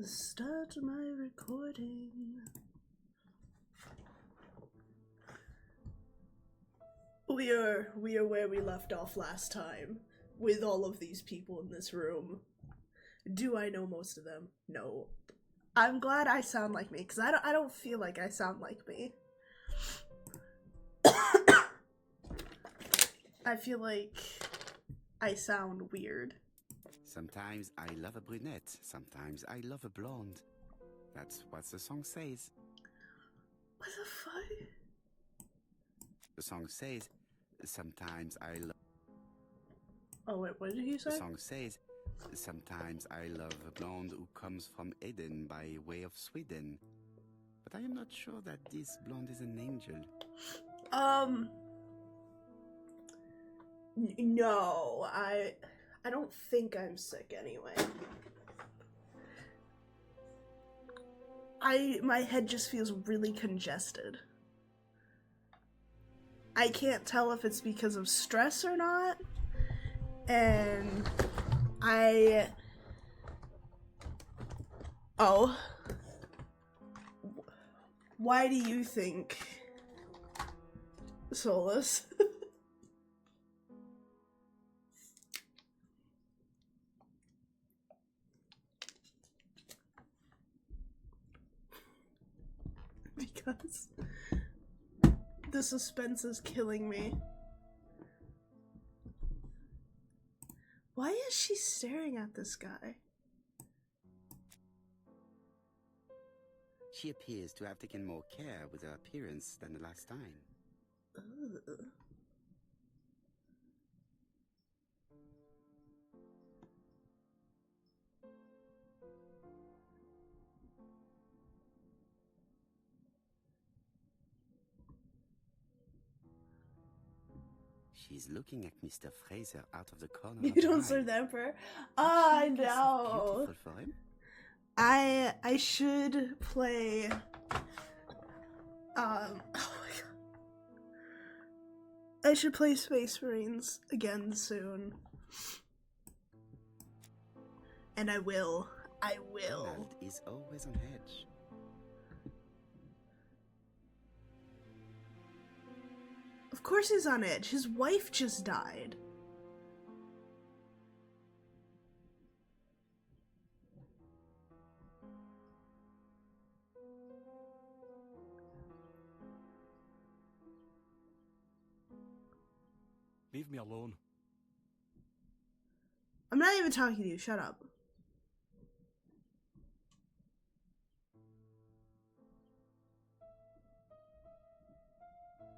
Start my recording. We are where we left off last time, with all of these people in this room. Do I know most of them? No. I'm glad I sound like me, because I don't feel like I sound like me. I feel like I sound weird. Sometimes I love a brunette, sometimes I love a blonde. That's what the song says. What the fuck? The song says, sometimes I love... Oh wait, what did you say? The song says, sometimes I love a blonde who comes from Eden by way of Sweden. But I am not sure that this blonde is an angel. No, I don't think I'm sick anyway. My head just feels really congested. I can't tell if it's because of stress or not. And oh. Why do you think, Solus? Because the suspense is killing me. Why is she staring at this guy? She appears to have taken more care with her appearance than the last time. Ugh. She's looking at Mr. Fraser out of the corner You of her don't eye. serve the Emperor? Ah, I Isn't she know. beautiful for him? I should play oh my god. I should play Space Marines again soon. And I will. Donald is always on edge. Of course he's on edge. His wife just died. Leave me alone. I'm not even talking to you. Shut up.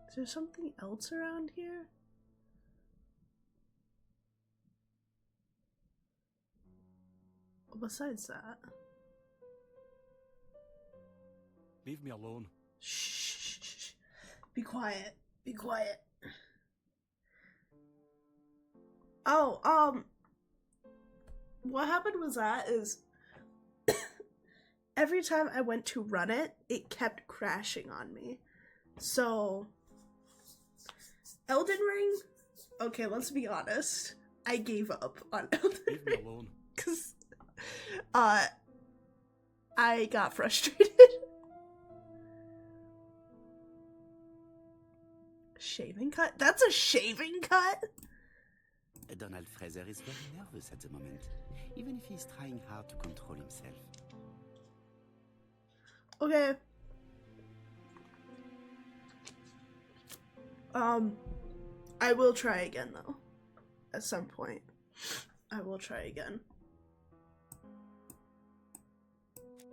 Is there something else around here? Besides that. Leave me alone. Shh. Be quiet. Be quiet. Oh, what happened was that is every time I went to run it, it kept crashing on me. So, Elden Ring? Okay, let's be honest. I gave up on Elden Leave me Ring. alone. Because, I got frustrated. Shaving cut? That's a shaving cut? Donald Fraser is very nervous at the moment, even if he's trying hard to control himself. Okay. I will try again though. At some point. I will try again.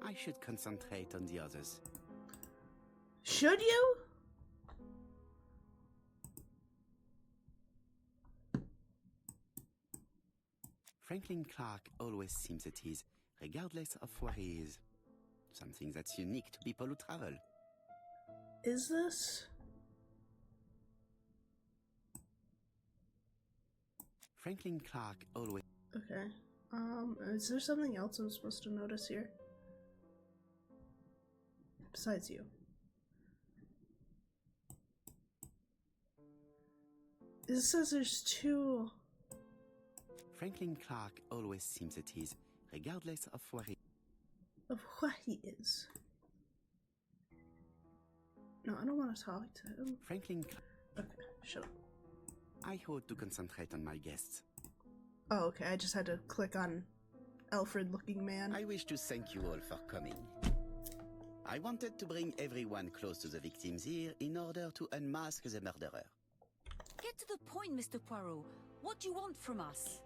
I should concentrate on the others. Should you? Franklin Clark always seems at ease, regardless of where he is. Something that's unique to people who travel. Is this? Franklin Clark always... Okay. Is there something else I'm supposed to notice here? Besides you. It says there's two... Franklin Clark always seems at ease, regardless of where he... of what he is. No, I don't want to talk to him. Franklin, Okay, shut up. I ought to concentrate on my guests. Oh, okay, I just had to click on Alfred-looking man. I wish to thank you all for coming. I wanted to bring everyone close to the victims here in order to unmask the murderer. Get to the point, Mr. Poirot. What do you want from us?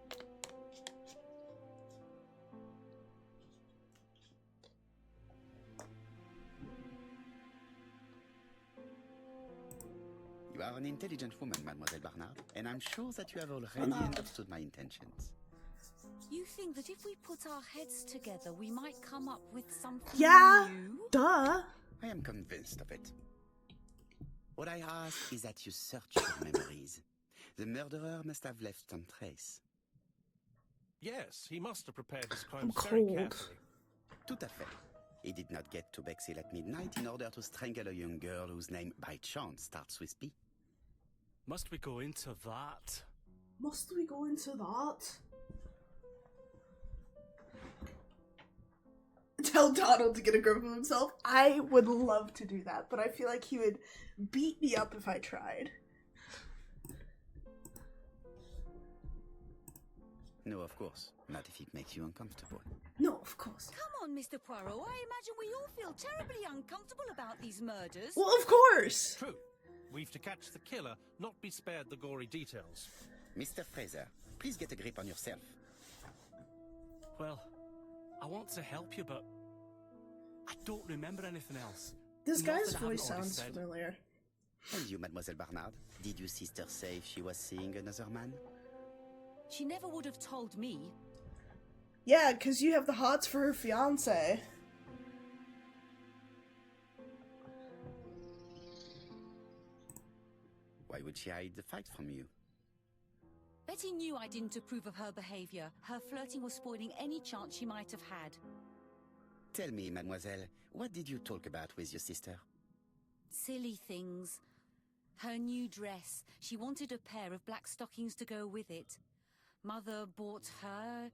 You are an intelligent woman, Mademoiselle Barnard, and I'm sure that you have already understood my intentions. You think that if we put our heads together, we might come up with something Yeah, new? duh. I am convinced of it. What I ask is that you search your memories. The murderer must have left some trace. Yes, he must have prepared his I'm crimes very cold. carefully. Tout à fait. He did not get to Bexhill at midnight in order to strangle a young girl whose name by chance starts with P. Must we go into that? Must we go into that? Tell Donald to get a grip of himself. I would love to do that, but I feel like he would beat me up if I tried. No, of course. Not if it makes you uncomfortable. No, of course. Come on, Mr. Poirot. I imagine we all feel terribly uncomfortable about these murders. Well, of course. True. We've to catch the killer, not be spared the gory details. Mr. Fraser, please get a grip on yourself. Well, I want to help you, but I don't remember anything else. This Not guy's that I haven't voice already sounds said. familiar. And you, Mademoiselle Barnard, did your sister say if she was seeing another man? She never would have told me. Yeah, because you have the hots for her fiance. Why would she hide the fact from you? Betty knew I didn't approve of her behavior. Her flirting was spoiling any chance she might have had. Tell me, mademoiselle, what did you talk about with your sister? Silly things. Her new dress. She wanted a pair of black stockings to go with it. Mother bought her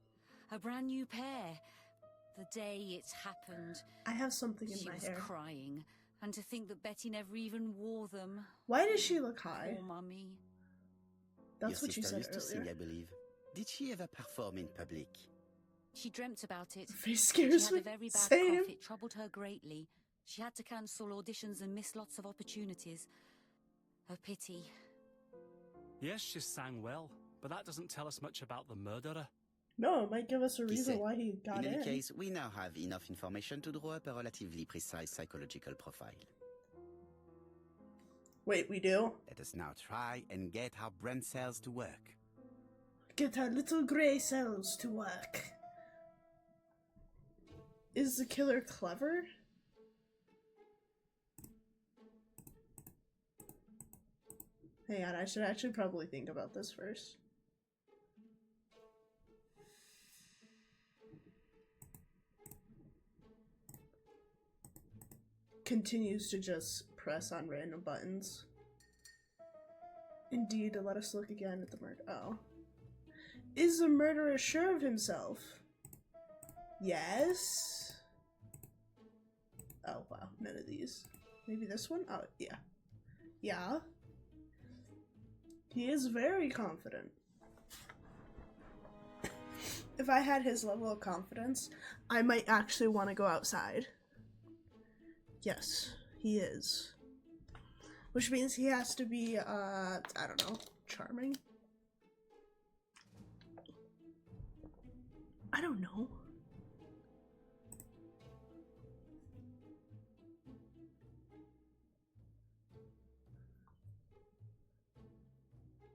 a brand new pair. The day it happened, I have something in she my was hair. crying. And to think that Betty never even wore them. Why does she look high? Poor Mummy. That's your what you sister said used to earlier. sing, I believe. Did she ever perform in public? She dreamt about it. Face She scares had me. a very bad Same. cough. It troubled her greatly. She had to cancel auditions and miss lots of opportunities. A pity. Yes, she sang well, but that doesn't tell us much about the murderer. No, it might give us a Qui reason sait? why he got In in. any case, we now have enough information to draw up a relatively precise psychological profile. Wait, we do? Let us now try and get our brain cells to work. Get our little grey cells to work. Is the killer clever? Hang on, I should actually probably think about this first. Continues to just press on random buttons. Indeed, let us look again at the murder. Oh. Is the murderer sure of himself? Yes. Oh, wow. None of these. Maybe this one? Oh, yeah. Yeah. He is very confident. If I had his level of confidence, I might actually want to go outside. Yes, he is. Which means he has to be, I don't know, charming? I don't know.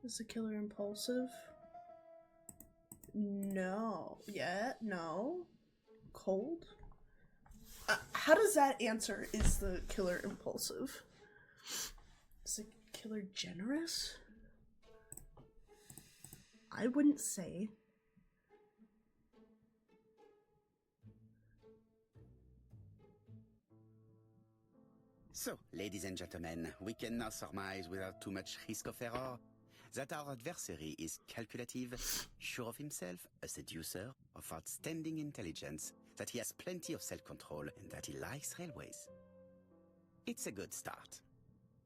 Is the killer impulsive? No. Yeah, no. Cold? How does that answer, is the killer impulsive? Is the killer generous? I wouldn't say. So, ladies and gentlemen, we can now surmise without too much risk of error that our adversary is calculative, sure of himself, a seducer of outstanding intelligence, that he has plenty of self-control and that he likes railways. It's a good start.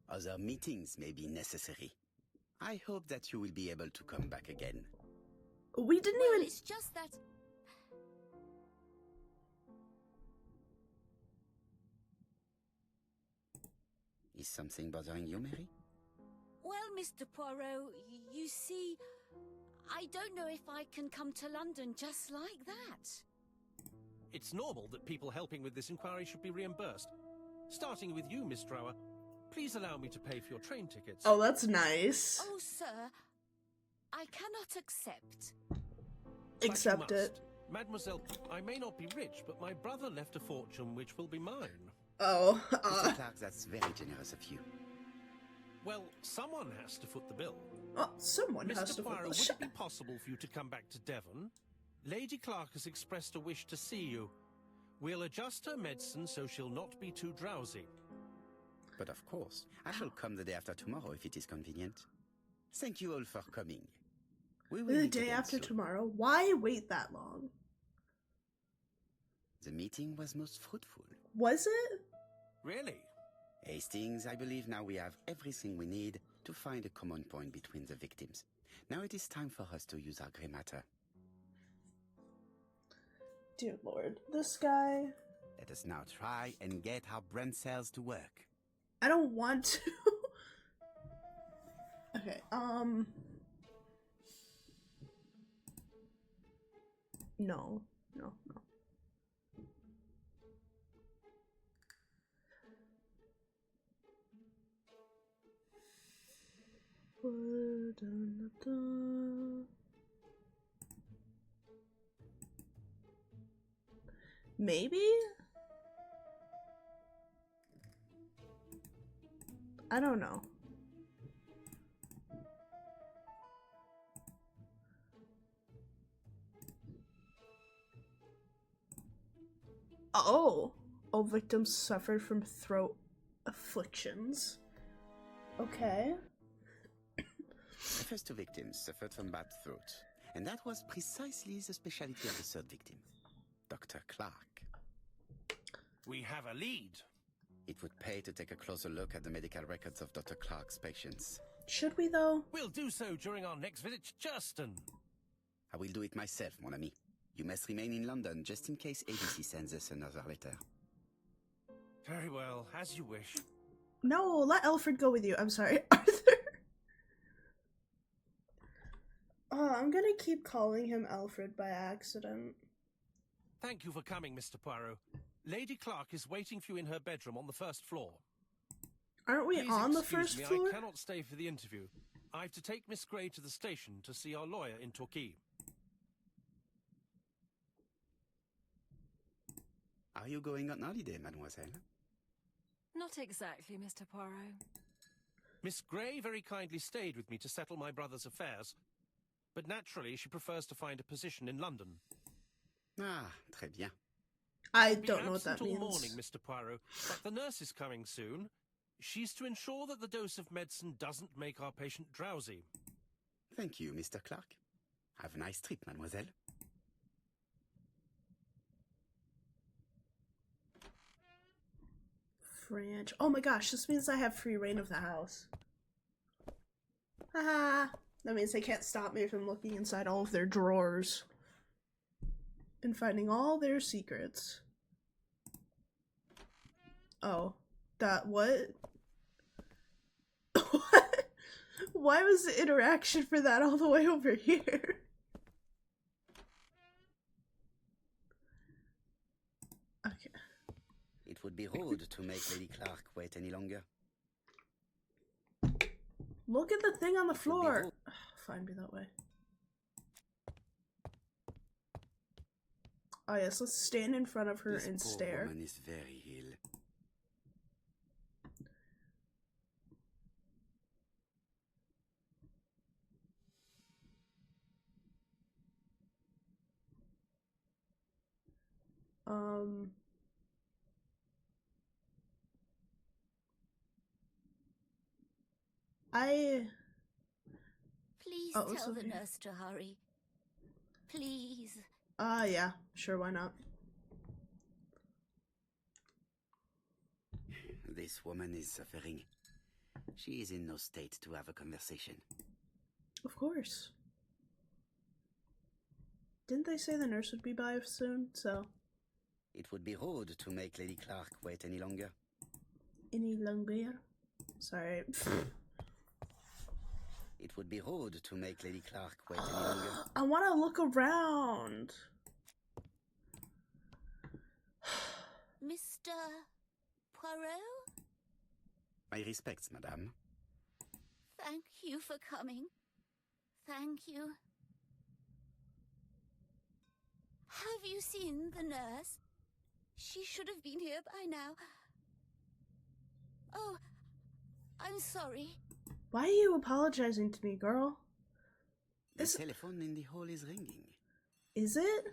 Other meetings may be necessary. I hope that you will be able to come back again. We didn't Well, even... it's just that... Is something bothering you, Mary? Well, Mr. Poirot, you see, I don't know if I can come to London just like that. It's normal that people helping with this inquiry should be reimbursed. Starting with you, Miss Drower. Please allow me to pay for your train tickets. Oh, that's nice. Oh, sir, I cannot accept. But you Accept it. must. Mademoiselle, I may not be rich, but my brother left a fortune which will be mine. Oh, Mr. Clark, that's very generous of you. Well, someone has to foot the bill. oh, someone has Mr. to... Poirot, would it be possible for you to come back to Devon? Lady Clark has expressed a wish to see you. We'll adjust her medicine so she'll not be too drowsy. But of course, I shall come the day after tomorrow if it is convenient. Thank you all for coming. We will The meet day again after soon. tomorrow? Why wait that long? The meeting was most fruitful. Was it? Really? Hastings, I believe now we have everything we need to find a common point between the victims. Now it is time for us to use our grey matter. Dear Lord, this guy... Let us now try and get our brain cells to work. I don't want to. Okay, No, no, no. Maybe? I don't know. Oh. All victims suffered from throat afflictions. Okay. The first two victims suffered from bad throat, and that was precisely the specialty of the third victim, Dr. Clark. We have a lead. It would pay to take a closer look at the medical records of Dr. Clark's patients. Should we, though? We'll do so during our next visit to Churston. I will do it myself, mon ami. You must remain in London just in case ABC sends us another letter. Very well, as you wish. No, let Alfred go with you. I'm sorry, Arthur. Oh, I'm gonna keep calling him Alfred by accident. Thank you for coming, Mr. Poirot. Lady Clark is waiting for you in her bedroom on the first floor. Aren't we Please on the excuse first me, floor? I cannot stay for the interview. I have to take Miss Grey to the station to see our lawyer in Torquay. Are you going on holiday, mademoiselle? Not exactly, Mr. Poirot. Miss Grey very kindly stayed with me to settle my brother's affairs, but naturally she prefers to find a position in London. Ah, très bien. I Be don't know what that absent all means. morning, Mr. Poirot, but the nurse is coming soon. She's to ensure that the dose of medicine doesn't make our patient drowsy. Thank you, Mr. Clark. Have a nice trip, mademoiselle. French. Oh my gosh, this means I have free reign of the house. Haha. That means they can't stop me from looking inside all of their drawers and finding all their secrets. Oh, that what? What? Why was the interaction for that all the way over here? Okay. It would be rude to make Lady Clark wait any longer. Look at the thing on the It would be floor. rude. Fine, be that way. Oh yes, let's stand in front of her This and poor stare. woman is very ill. I Please Oh, it's tell the okay. nurse to hurry. Please. yeah, sure, why not? This woman is suffering. She is in no state to have a conversation. Of course. Didn't they say the nurse would be by soon, so... It would be rude to make Lady Clark wait any longer. Any longer? Sorry. It would be rude to make Lady Clark wait any longer. I want to look around. Mr. Poirot? My respects, madame. Thank you for coming. Thank you. Have you seen the nurse? She should have been here by now. Oh, I'm sorry. Why are you apologizing to me, girl? The telephone in the hall is ringing. Is it?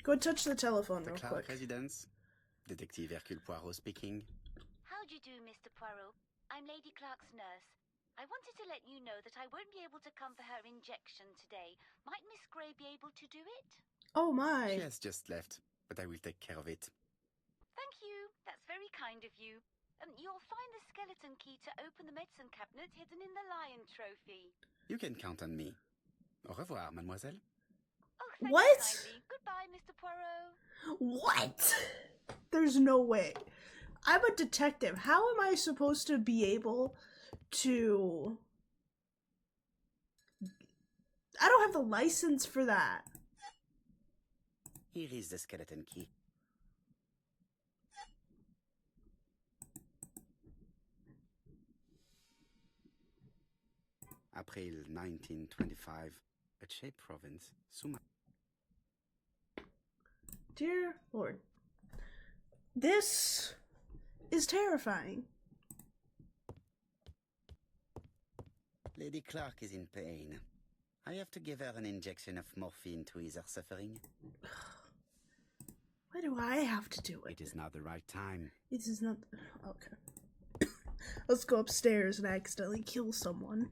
Go touch the telephone The real Clark quick. residence. Detective Hercule Poirot speaking. How do you do, Mr. Poirot? I'm Lady Clark's nurse. I wanted to let you know that I won't be able to come for her injection today. Might Miss Grey be able to do it? Oh my. She has just left, but I will take care of it. Thank you. That's very kind of you. You'll find the skeleton key to open the medicine cabinet hidden in the lion trophy. You can count on me. Au revoir, mademoiselle. Oh, thank What? you kindly. Goodbye, Mr. Poirot. What? There's no way. I'm a detective. How am I supposed to be able to... I don't have the license for that. Here is the skeleton key. April 1925, Aceh province, Suma. Dear Lord. This is terrifying. Lady Clark is in pain. I have to give her an injection of morphine to ease her suffering. Why do I have to do it? It is not the right time. This is not... Okay. Let's go upstairs and accidentally kill someone.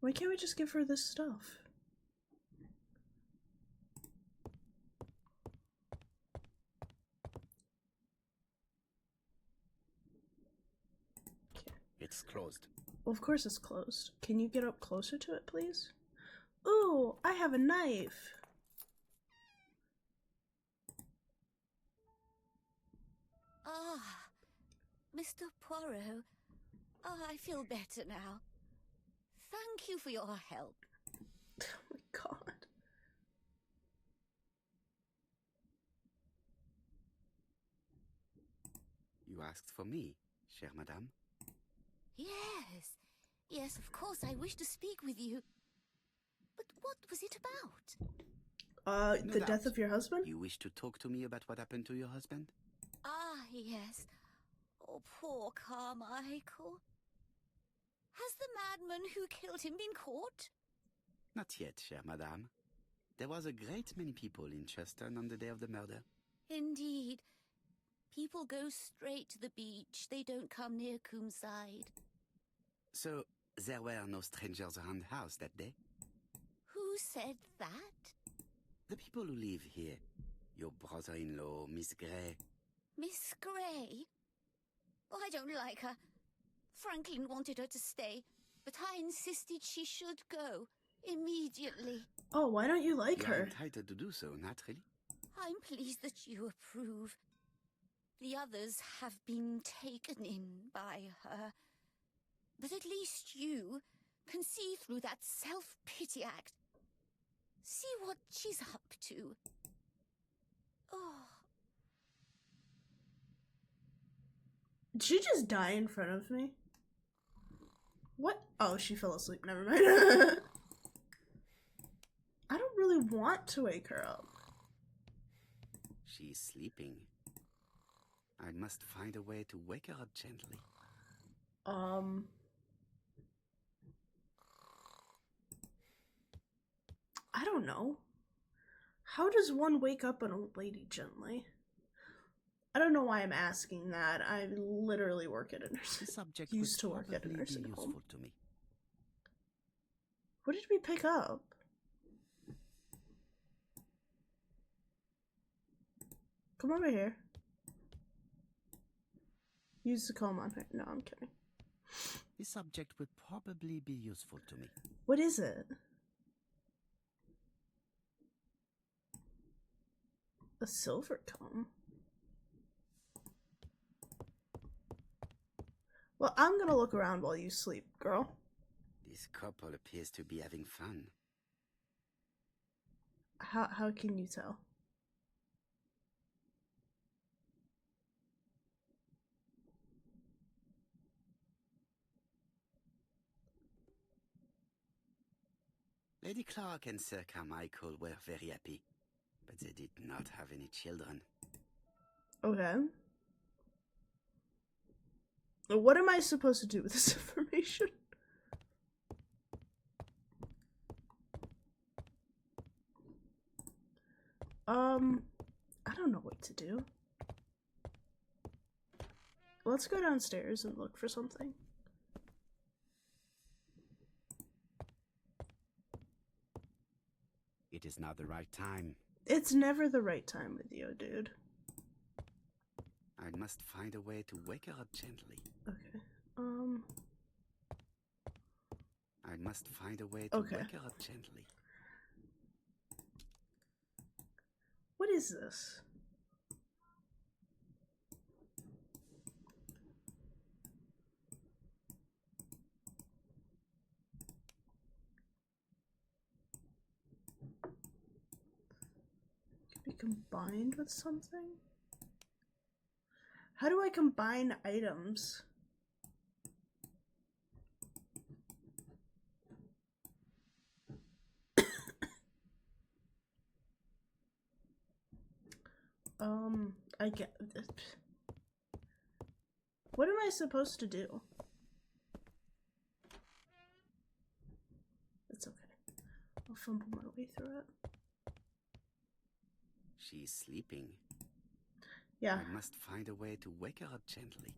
Why can't we just give her this stuff? It's closed. Well, of course it's closed. Can you get up closer to it, please? Ooh, I have a knife. Ah, Mr. Poirot. Oh, I feel better now. Thank you for your help. Oh my god. You asked for me, chère madame. Yes, yes, of course, I wish to speak with you. But what was it about? No The doubt. death of your husband? You wish to talk to me about what happened to your husband? Ah, yes. Oh, poor Carmichael. Has the madman who killed him been caught? Not yet, chère madame. There was a great many people in Cheston on the day of the murder. Indeed. People go straight to the beach. They don't come near Coomside. So, there were no strangers around the house that day? Who said that? The people who live here. Your brother-in-law, Miss Grey. Miss Grey? Oh, I don't like her. Franklin wanted her to stay, but I insisted she should go immediately. Oh, why don't you like You are her? entitled to do so, naturally. I'm pleased that you approve. The others have been taken in by her. But at least you can see through that self-pity act. See what she's up to. Oh, Did she just die in front of me? What? Oh, she fell asleep. Never mind. I don't really want to wake her up. She's sleeping. I must find a way to wake her up gently. I don't know. How does one wake up an old lady gently? I don't know why I'm asking that. I literally work at a The nursing subject used to would work at a probably be nursing useful home. to me. What did we pick up? Come over here. Use the comb on her. No, I'm kidding. The subject would probably be useful to me. What is it? A silver comb? Well, I'm gonna look around while you sleep, girl. This couple appears to be having fun. How can you tell? Lady Clark and Sir Carmichael were very happy, but they did not have any children. Okay. What am I supposed to do with this information? I don't know what to do. Let's go downstairs and look for something. It is not the right time. It's never the right time with you, dude. I must find a way to wake her up gently. Okay. I must find a way to Okay. wake her up gently. What is this? Could be combined with something? How do I combine items? I get. What am I supposed to do? It's okay. I'll fumble my way through it. She's sleeping. Yeah. I must find a way to wake her up gently.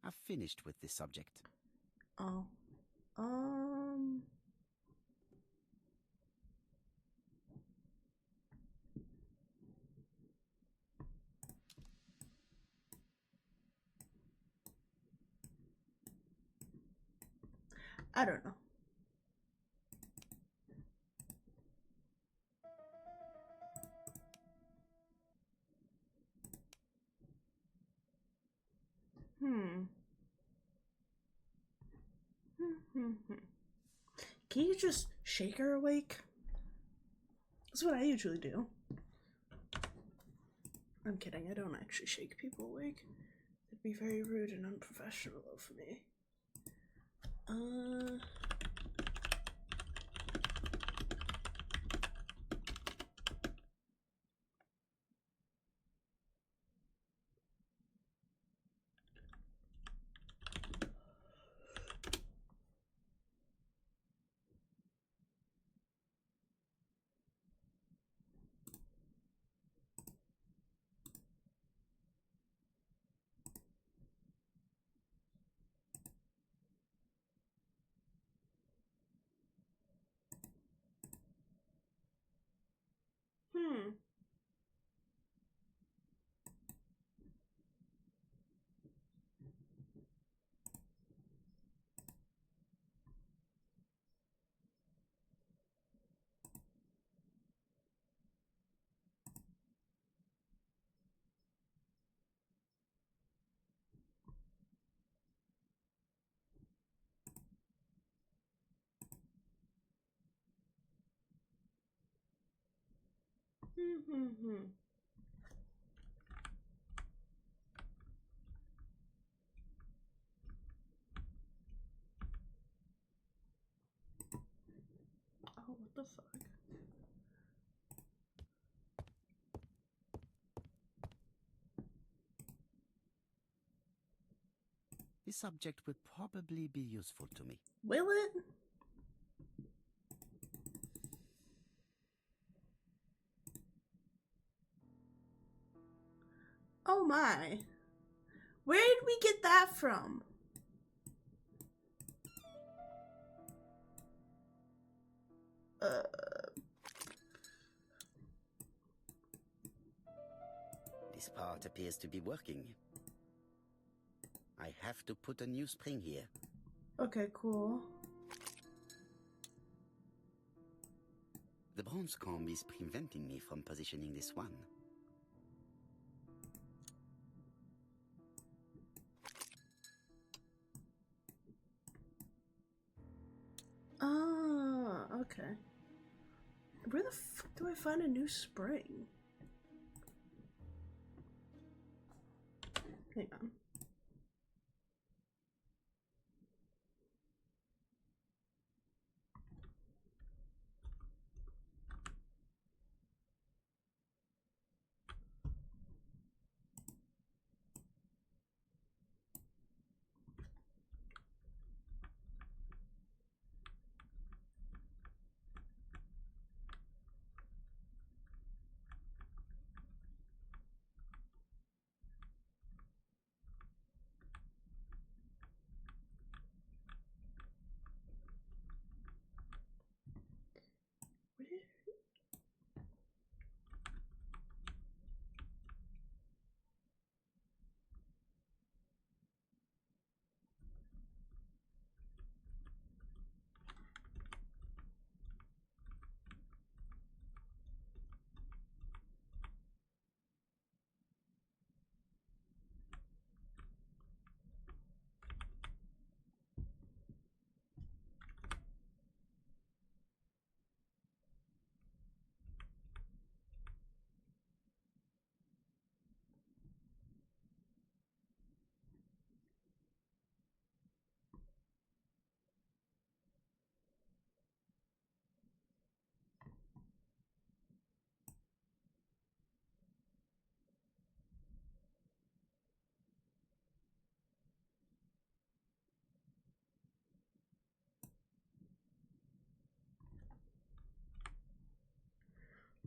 I've finished with this subject. Oh. I don't know. Can you just shake her awake? That's what I usually do. I'm kidding, I don't actually shake people awake. It'd be very rude and unprofessional of me. Oh, what the fuck? This subject would probably be useful to me. Will it? Oh my. Where did we get that from? This part appears to be working. I have to put a new spring here. Okay, cool. The bronze comb is preventing me from positioning this one. Ah, okay. Where the fuck do I find a new spring? Hang on.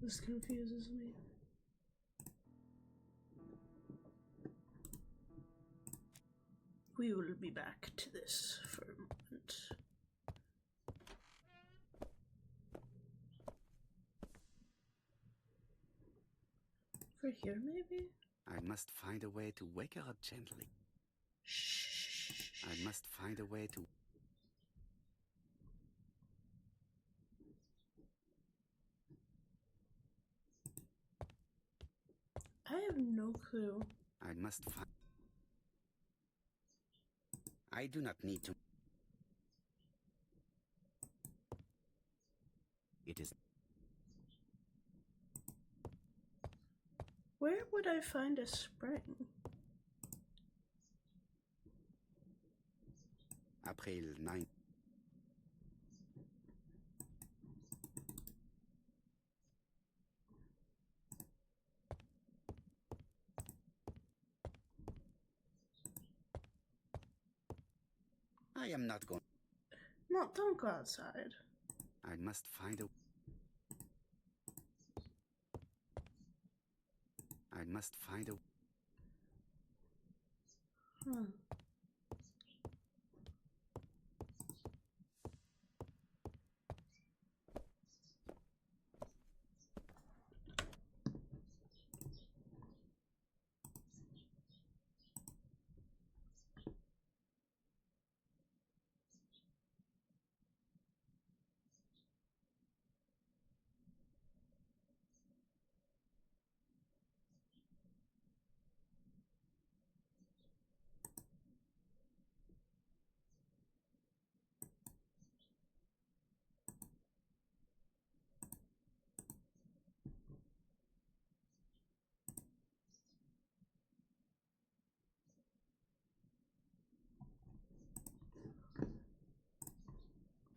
This confuses me. We will be back to this for a moment. Right here, maybe? I must find a way to wake her up gently. Shh. I must find a way to... I have no clue. I must find... I do not need to... It is... Where would I find a spring? April 9. I am not going... No, don't go outside. I must find a... I must find a... Huh.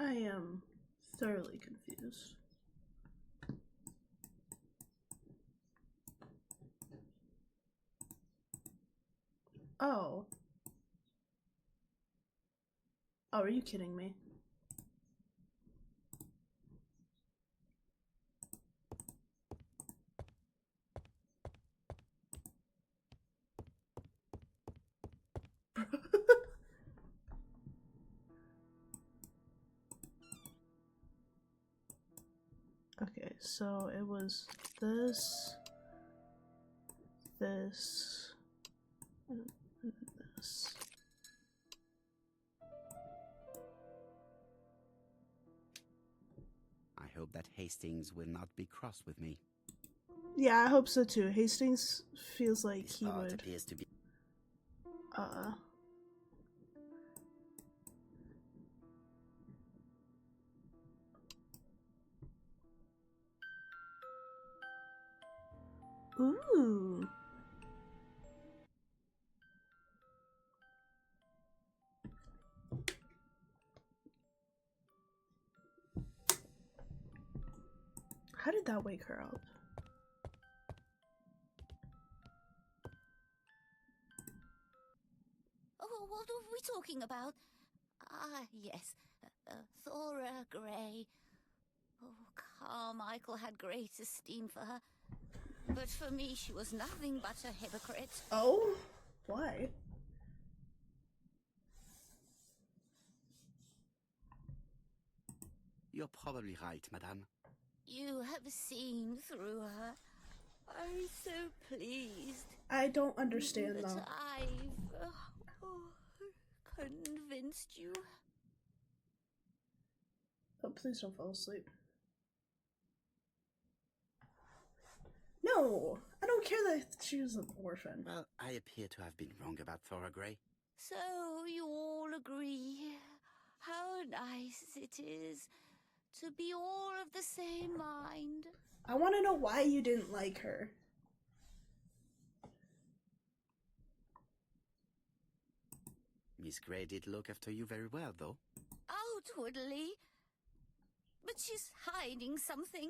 I am thoroughly confused. Oh. Oh, are you kidding me? so it was this, this, and this. I hope that Hastings will not be cross with me. Yeah, I hope so too. Hastings feels like This he art would. appears to be... Ooh. How did that wake her up? Oh, what are we talking about? Ah, yes. Thora Grey. Oh, Carmichael had great esteem for her. But for me, she was nothing but a hypocrite. Oh? Why? You're probably right, madame. You have seen through her. I'm so pleased. I don't understand that though. I've convinced you. Oh, please don't fall asleep. No! I don't care that she was an orphan. Well, I appear to have been wrong about Thora Grey. So you all agree. How nice it is to be all of the same mind. I want to know why you didn't like her. Miss Grey did look after you very well, though. Outwardly. But she's hiding something.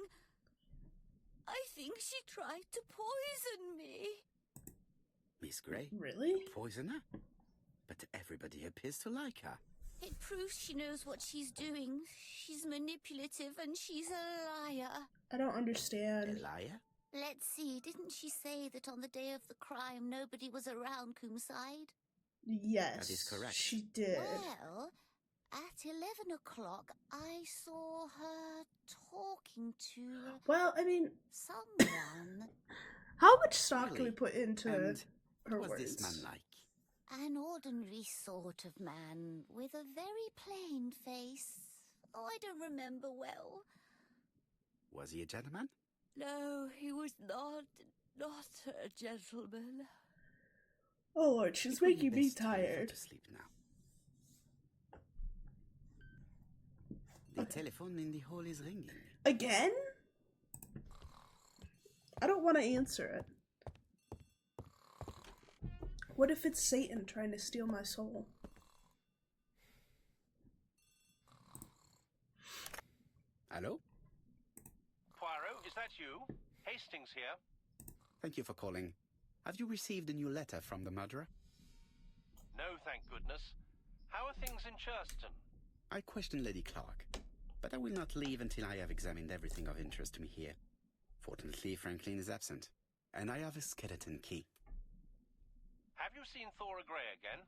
I think she tried to poison me. Miss Grey? Really? Poisoner? But everybody appears to like her. It proves she knows what she's doing. She's manipulative and she's a liar. I don't understand. A liar? Let's see, didn't she say that on the day of the crime nobody was around Coomside? Yes. That is correct. She did. Well, at 11 o'clock I saw her talking to Well, I mean, someone. how much stock can we Really? put into And her what was words? this man like? An ordinary sort of man with a very plain face. Oh, I don't remember well. Was he a gentleman? No, he was not a gentleman. Oh Lord, she's It would be making me best to leave her tired. to sleep now. The telephone in the hall is ringing. Again? I don't want to answer it. What if it's Satan trying to steal my soul? Hello? Poirot, is that you? Hastings here. Thank you for calling. Have you received a new letter from the murderer? No, thank goodness. How are things in Churston? I questioned Lady Clark, but I will not leave until I have examined everything of interest to me here. Fortunately, Franklin is absent, and I have a skeleton key. Have you seen Thora Grey again?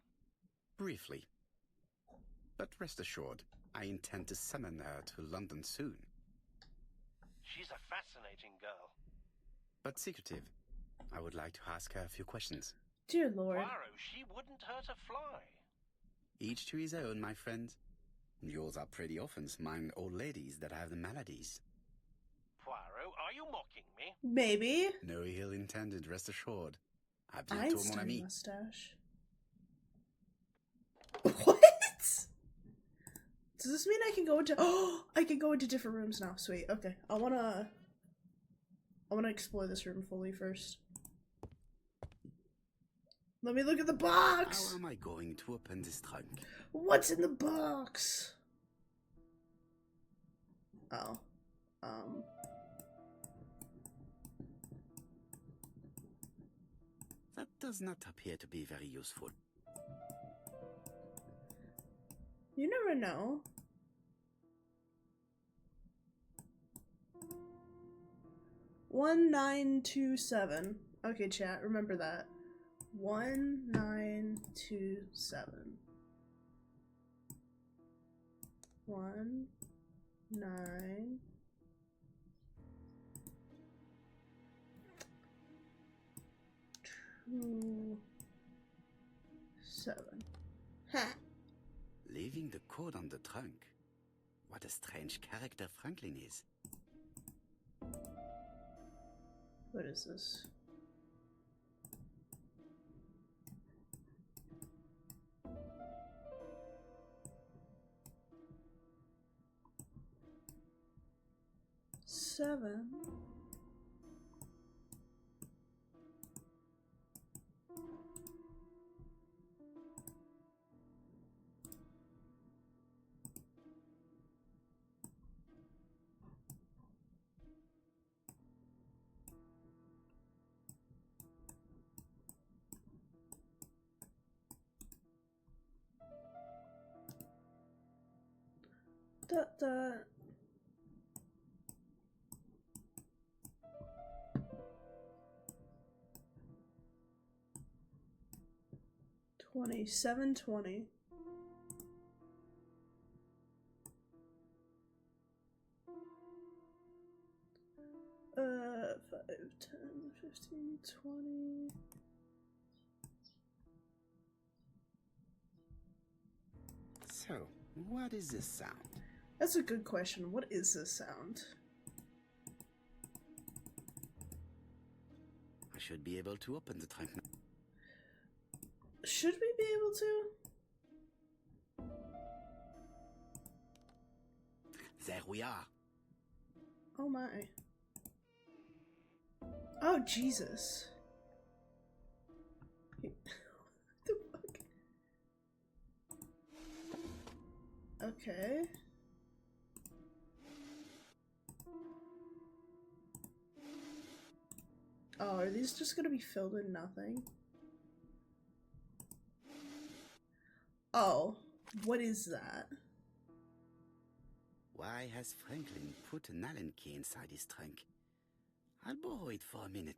Briefly. But rest assured, I intend to summon her to London soon. She's a fascinating girl. But secretive. I would like to ask her a few questions. Dear Lord. Poirot, she wouldn't hurt a fly. Each to his own, my friend. Yours are pretty orphans, mine old ladies that have the maladies. Poirot, are you mocking me? Maybe. No ill intended, rest assured. À bientôt, mon Einstein ami. mustache. What? Does this mean I can go into? Oh, I can go into different rooms now. Sweet. Okay. I wanna explore this room fully first. Let me look at the box. How am I going to open this trunk? What's in the box? Oh. That does not appear to be very useful. You never know. $1927. Okay, chat, remember that. 1927. 1927. 2, 7. Ha! Leaving the code on the trunk. What a strange character Franklin is. What is this? Seven. Da. 720. Uh, 5, 10, 15, 20. So, what is this sound? That's a good question. What is this sound? I should be able to open the trunk now. Should we be able to? There we are. Oh my. Oh Jesus. What the fuck? Okay. Oh, are these just gonna be filled with nothing? Oh, what is that? Why has Franklin put an Allen key inside his trunk? I'll borrow it for a minute.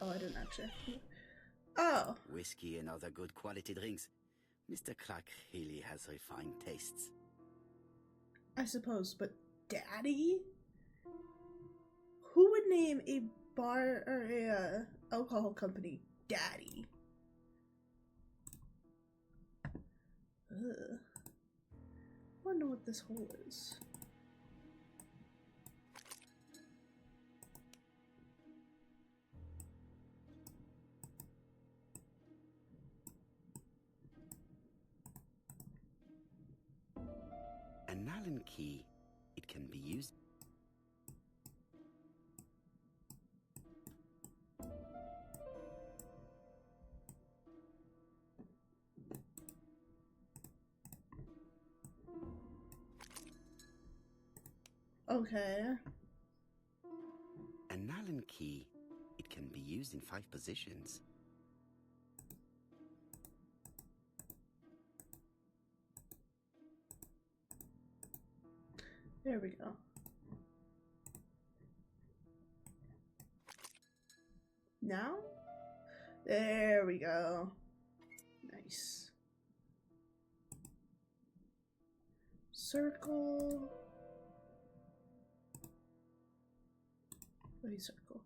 Oh, I didn't actually. Oh. Whiskey and other good quality drinks. Mr. Clark really has refined tastes. I suppose, but Daddy? Who would name a bar or a alcohol company Daddy? Ugh. Wonder what this hole is. An Allen key. It can be used. Okay. An Allen key. It can be used in 5 positions. There we go. Now? There we go. Nice. Circle. Wait, circle.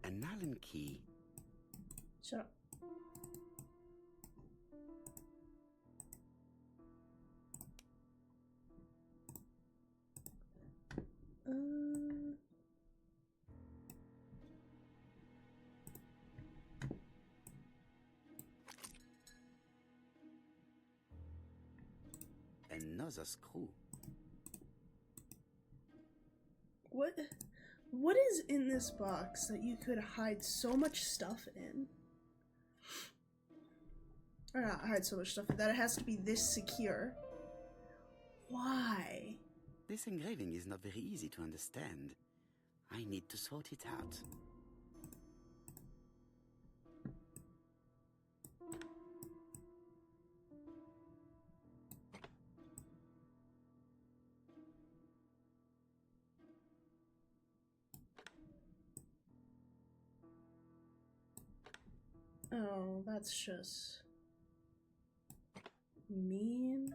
An Allen key. Shut up. Another screw. What is in this box that you could hide so much stuff in? Or not hide so much stuff in, that it has to be this secure. Why? This engraving is not very easy to understand. I need to sort it out. Oh, that's just... mean?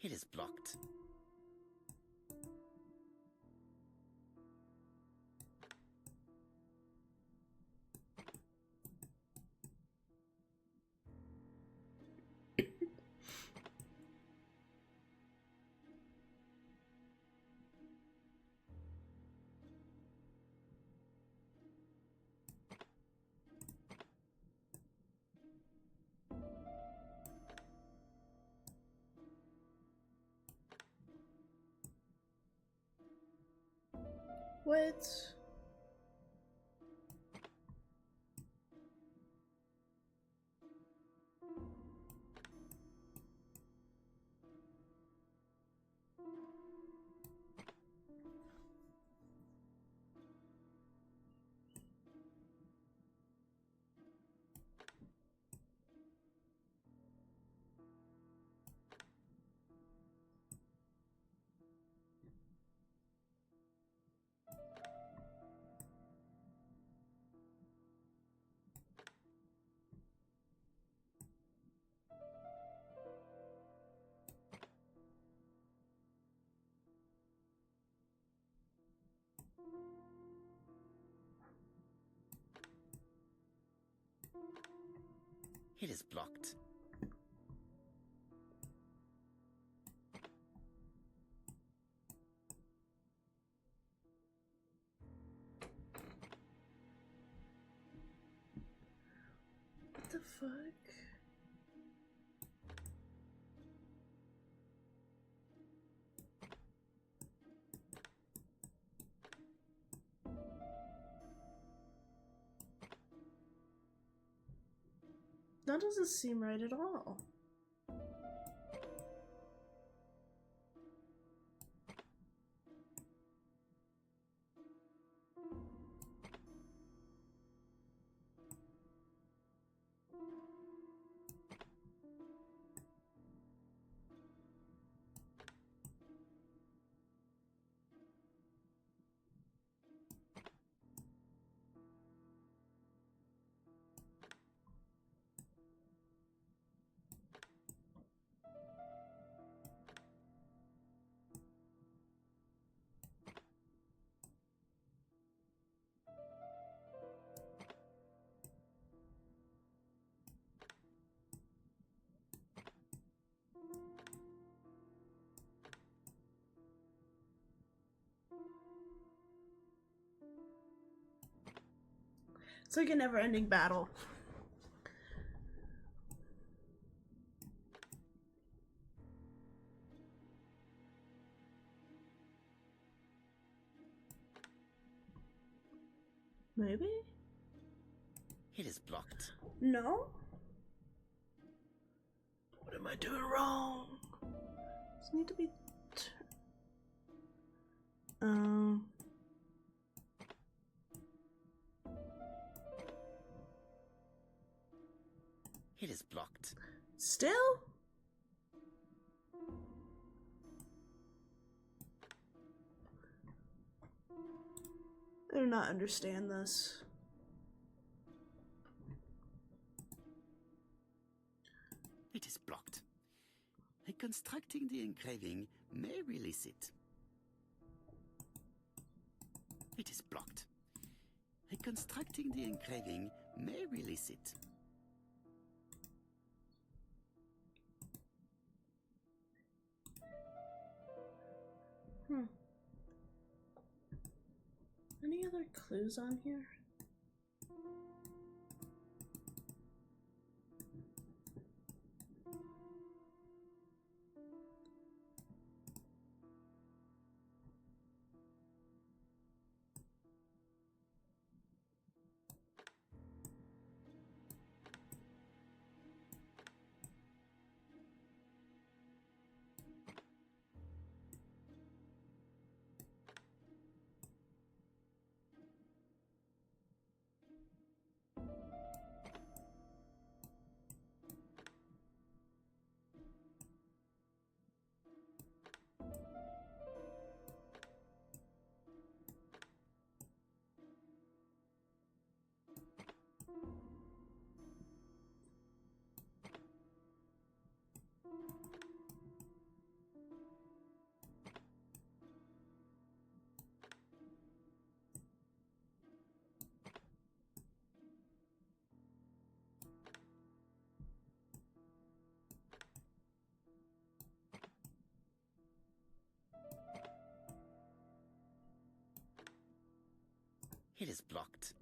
It is blocked. What? It is blocked. What the fuck? That doesn't seem right at all. It's like a never-ending battle. Maybe? It is blocked. No? What am I doing wrong? Does it need to be... It is blocked. Still? I do not understand this. It is blocked. Reconstructing the engraving may release it. It is blocked. Reconstructing the engraving may release it. Any other clues on here? It is blocked.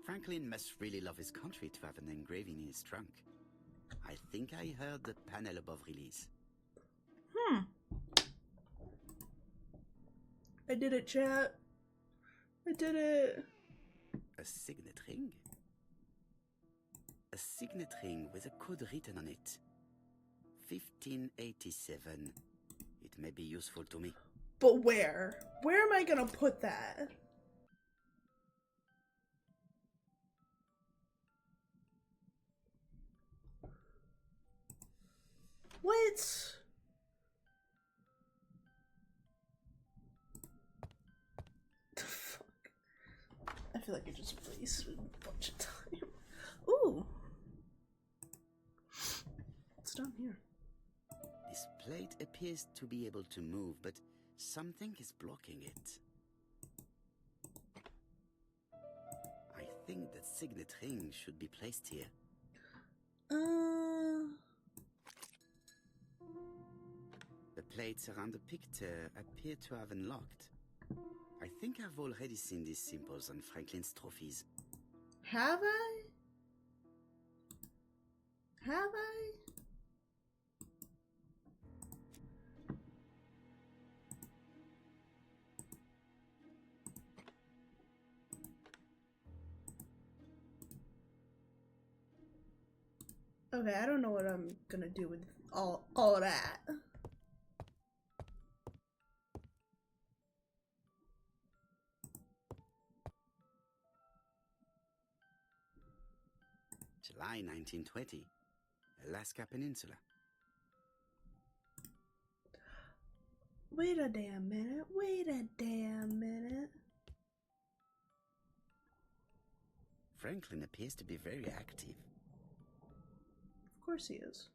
Franklin must really love his country to have an engraving in his trunk. I think I heard the panel above release. I did it, chat. I did it. A signet ring? A signet ring with a code written on it. 1587. It may be useful to me. But where? Where am I gonna put that? What? The fuck? I feel like I just wasted a bunch of time. Ooh. What's down here? This plate appears to be able to move, but something is blocking it. I think that signet ring should be placed here. The plates around the picture appear to have unlocked. I think I've already seen these symbols on Franklin's trophies. Have I? Have I? Okay, I don't know what I'm gonna do with all that. July 1920, Alaska Peninsula. Wait a damn minute. Wait a damn minute. Franklin appears to be very active. Of course he is.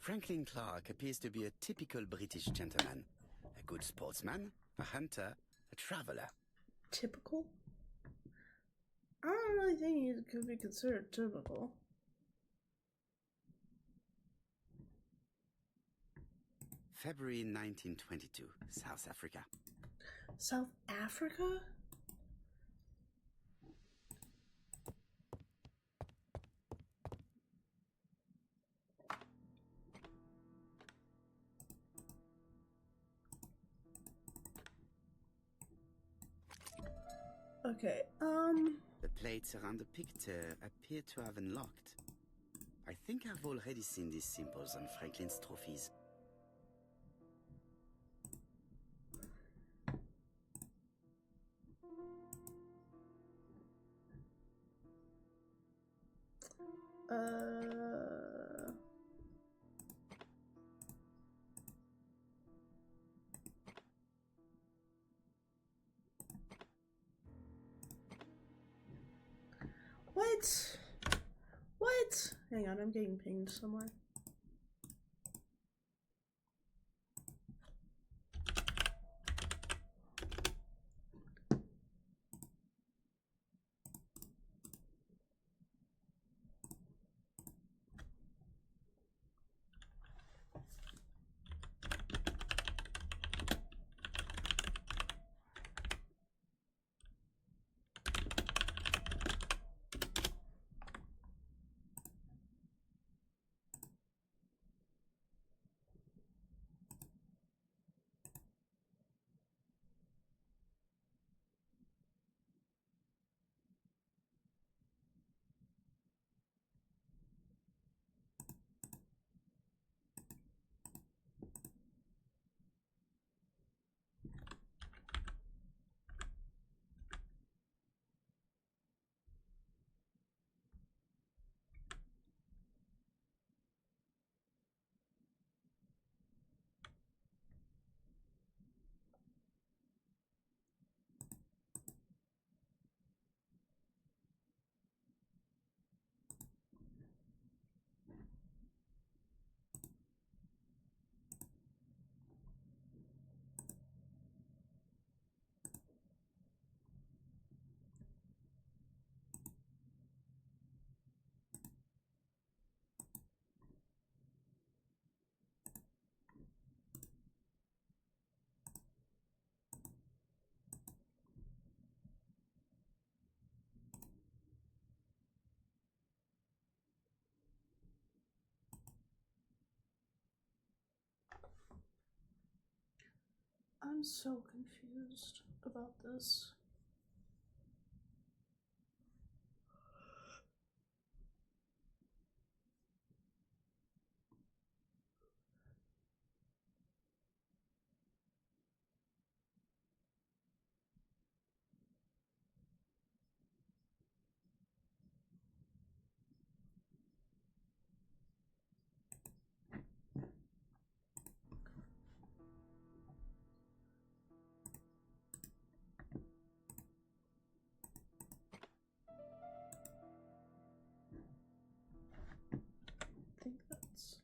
Franklin Clark appears to be a typical British gentleman. A good sportsman, a hunter, a traveler. Typical? I don't really think he could be considered typical. February 1922, South Africa. South Africa? Okay, The plates around the picture appear to have unlocked. I think I've already seen these symbols on Franklin's trophies. What? What? Hang on, I'm getting pinged somewhere. I'm so confused about this. I think that's...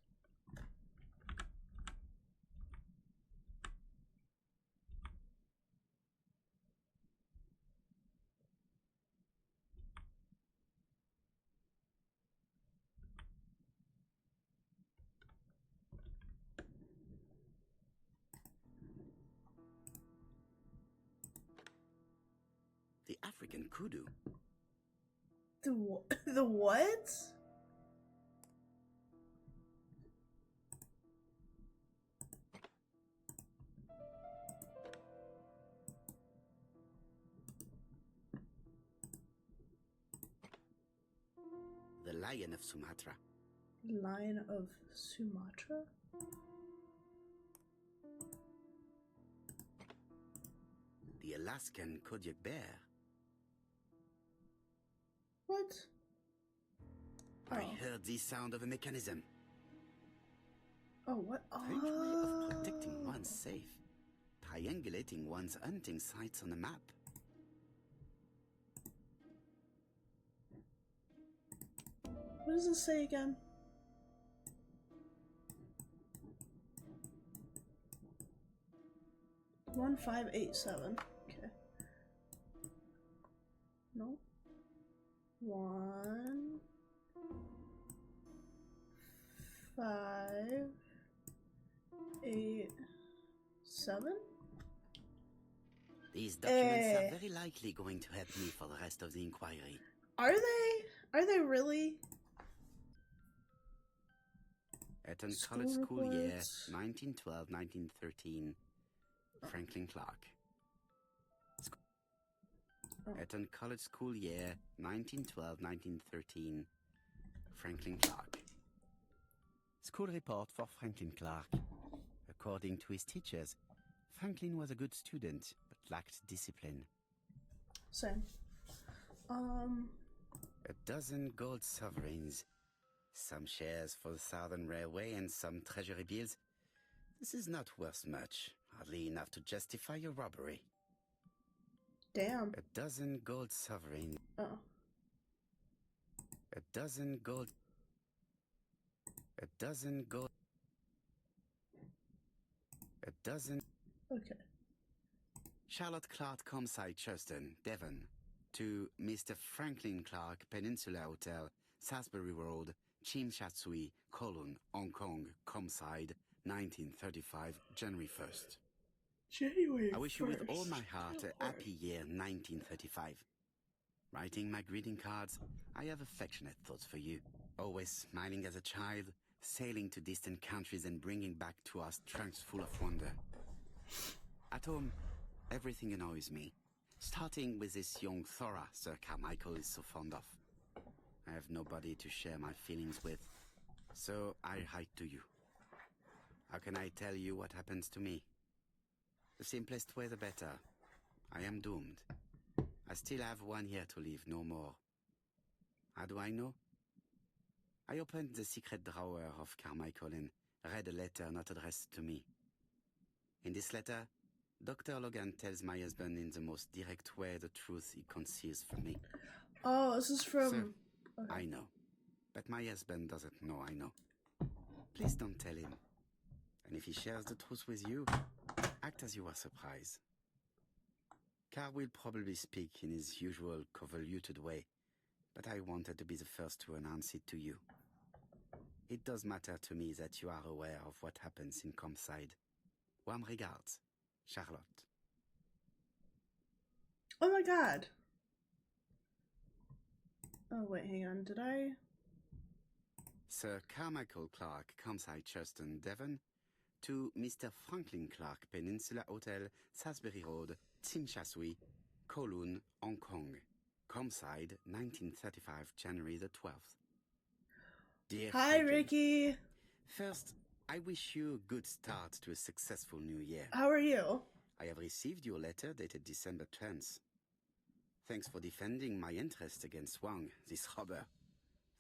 The African kudu. The what? The lion of Sumatra. Lion of Sumatra? The Alaskan Kodiak bear. What? I heard the sound of a mechanism. Oh, what? Strange way of protecting one's safe. Triangulating one's hunting sites on a map. What does it say again? One 587. Okay. Nope. 1 5 8 7. These documents are very likely going to help me for the rest of the inquiry. Are they? Are they really? Eton School College School Year, reports. 1912-1913. Franklin Clark. Eton College School Year, 1912-1913. Franklin Clark. School report for Franklin Clark. According to his teachers, Franklin was a good student, but lacked discipline. Same. A dozen gold sovereigns, some shares for the Southern Railway and some treasury bills. This is not worth much, hardly enough to justify a robbery. Damn. A dozen gold sovereigns. Oh. A dozen gold. A dozen gold. A dozen. Okay. Charlotte Clark Comside Churston, Devon. To Mr. Franklin Clark, Peninsula Hotel, Salisbury Road, Chimchatsui, Kowloon, Hong Kong, Comside, 1935, January 1st. January 1st. I wish you with all my heart a happy year 1935. Writing my greeting cards, I have affectionate thoughts for you. Always smiling as a child, sailing to distant countries and bringing back to us trunks full of wonder. At home, everything annoys me. Starting with this young Thora Sir Carmichael is so fond of. I have nobody to share my feelings with, so I write to you. How can I tell you what happens to me? The simplest way the better. I am doomed. I still have 1 year to live, no more. How do I know? I opened the secret drawer of Carmichael and read a letter not addressed to me. In this letter, Dr. Logan tells my husband in the most direct way the truth he conceals from me. Oh, this is from... Sir, okay. I know. But my husband doesn't know I know. Please don't tell him. And if he shares the truth with you, act as you are surprised. Carr will probably speak in his usual convoluted way, but I wanted to be the first to announce it to you. It does matter to me that you are aware of what happens in Comside. Warm regards, Charlotte. Oh my god. Oh wait, hang on, did I? Sir Carmichael Clark, Comside Churston, Devon, to Mr. Franklin Clark Peninsula Hotel, Salisbury Road, Tsim Sha Tsui, Kowloon, Hong Kong. Comside, 1935, January the 12th. Dear Hi, Franklin, Ricky. first, I wish you a good start to a successful new year. How are you? I have received your letter dated December 10th. Thanks for defending my interest against Wang, this robber.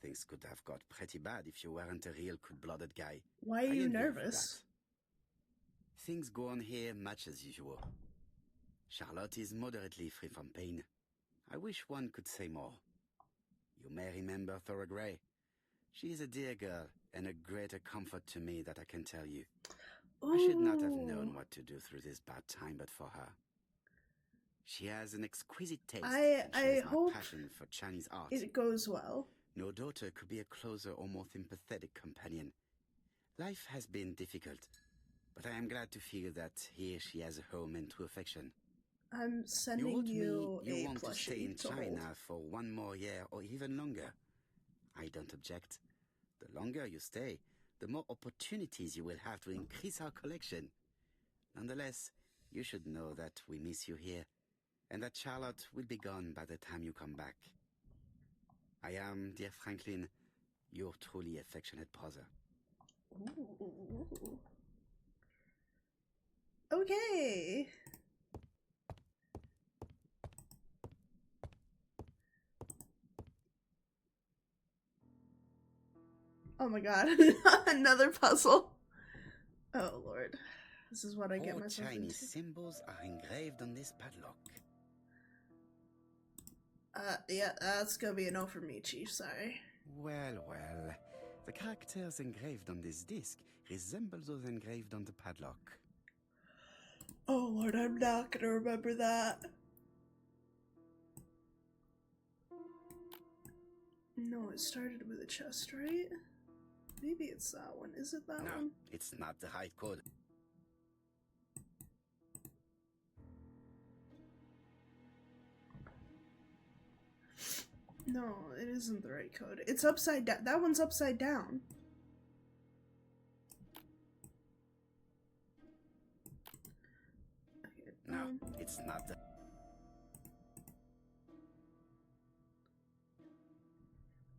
Things could have got pretty bad if you weren't a real cold-blooded guy. Why are I you envy nervous? that. Things go on here much as usual. Charlotte is moderately free from pain. I wish one could say more. You may remember Thora Gray. She is a dear girl and a greater comfort to me that I can tell you. I should not have known what to do through this bad time but for her. She has an exquisite taste and I shares my hope passion for Chinese art. it goes well. No daughter could be a closer or more sympathetic companion. Life has been difficult, but I am glad to feel that here she has a home and true affection. I'm You sending wrote you me you a want to stay in plushie to China hold. for one more year or even longer. I don't object. The longer you stay, the more opportunities you will have to increase our collection. Nonetheless, you should know that we miss you here, and that Charlotte will be gone by the time you come back. I am, dear Franklin, your truly affectionate brother. Ooh. Okay. Oh my god, another puzzle. Oh lord, this is what I get Four myself Chinese into. symbols are engraved on this padlock. Yeah, that's gonna be a no for me, Chief, sorry. Well, well. The characters engraved on this disc resemble those engraved on the padlock. Oh lord, I'm not gonna remember that. No, it started with a chest, right? Maybe it's that one. Is it that No, one? it's not the right code. No, it isn't the right code. It's upside down. That one's upside down. Okay, No, it's not the...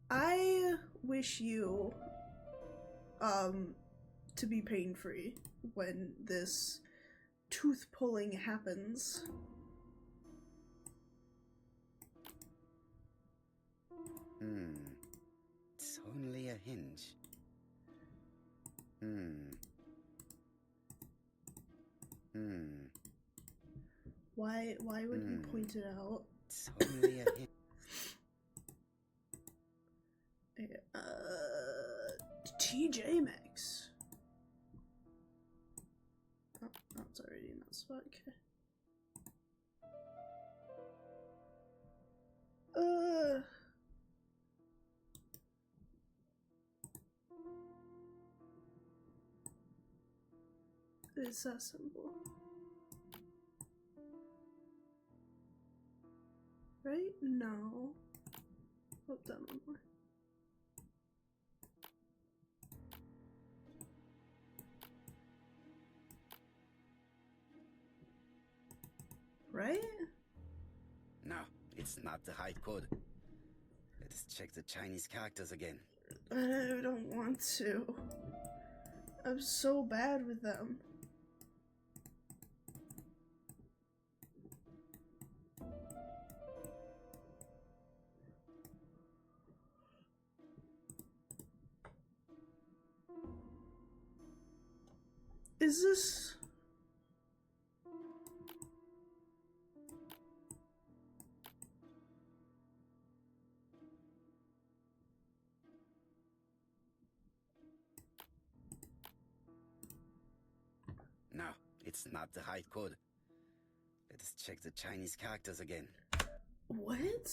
I wish you, to be pain-free when this tooth pulling happens. It's only a hinge. Why would you point it out? It's only a hinge. TJ Maxx. Oh, that's already in that spot. Okay. It's that simple. Right? No. Hope that one more. Right? No, it's not the right code. Let us check the Chinese characters again. I don't want to. I'm so bad with them. Is this... No, it's not the right code. Let us check the Chinese characters again. What?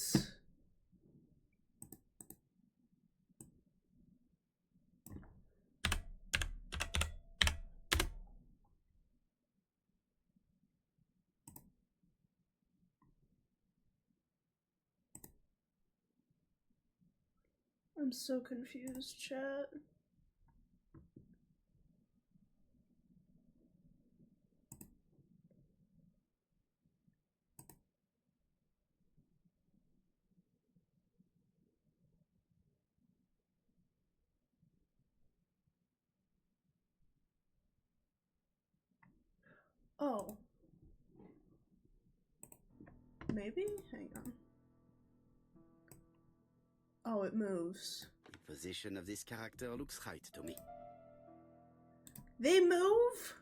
I'm so confused, chat. Oh. Maybe? Hang on. Oh, it moves. The position of this character looks right to me. They move?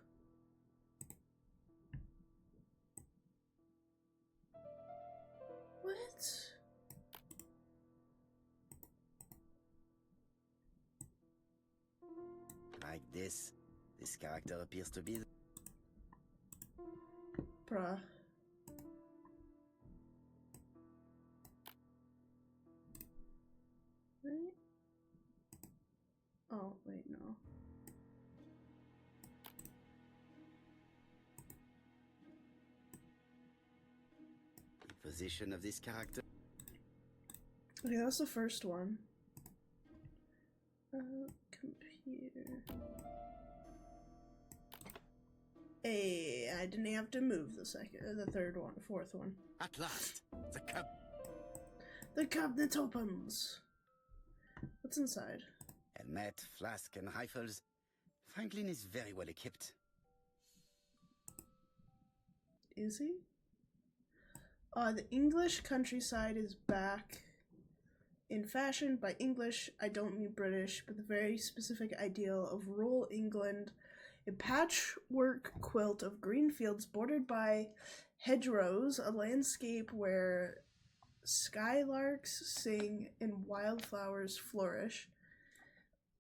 What? Like this character appears to be... Bruh. Right? Oh, wait, no. The position of this character... Okay, that's the first one. Computer. Hey, I didn't have to move the third one, fourth one. At last, the cub. The cabinet opens. What's inside? Helmet, flask, and rifles. Franklin is very well equipped. Is he? The English countryside is back in fashion. By English, I don't mean British, but the very specific ideal of rural England. A patchwork quilt of green fields bordered by hedgerows, a landscape where skylarks sing and wildflowers flourish.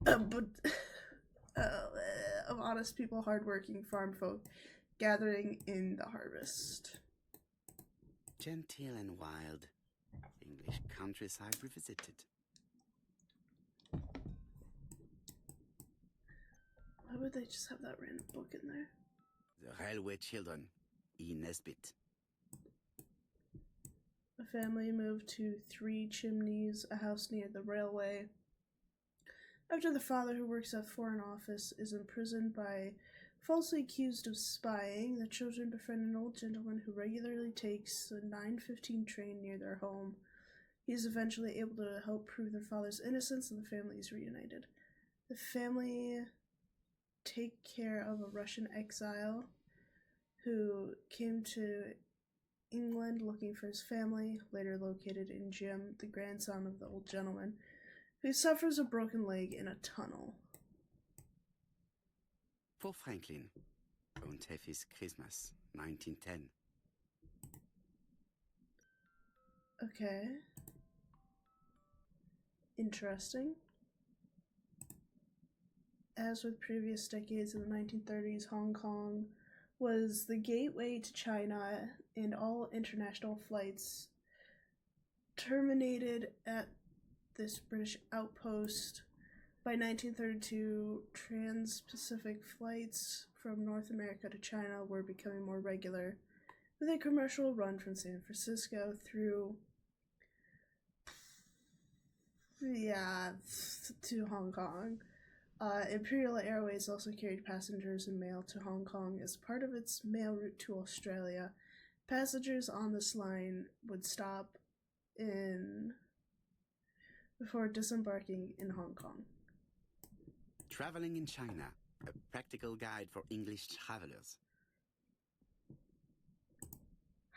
Of honest people, hardworking farm folk gathering in the harvest. Genteel and wild. English countryside revisited. Why would they just have that random book in there? The Railway Children, E. Nesbit. A family moved to Three Chimneys, a house near the railway. After the father, who works at Foreign Office, is imprisoned by falsely accused of spying, the children befriend an old gentleman who regularly takes the 9:15 train near their home. He is eventually able to help prove their father's innocence, and the family is reunited. The family take care of a Russian exile who came to England looking for his family, later located in Jim, the grandson of the old gentleman, who suffers a broken leg in a tunnel. For Franklin, on Teffy's Christmas, 1910. Okay. Interesting. As with previous decades in the 1930s, Hong Kong was the gateway to China, and all international flights terminated at this British outpost. By 1932, trans-Pacific flights from North America to China were becoming more regular, with a commercial run from San Francisco through to Hong Kong. Imperial Airways also carried passengers and mail to Hong Kong as part of its mail route to Australia. Passengers on this line would stop in before disembarking in Hong Kong. Traveling in China, a practical guide for English travelers.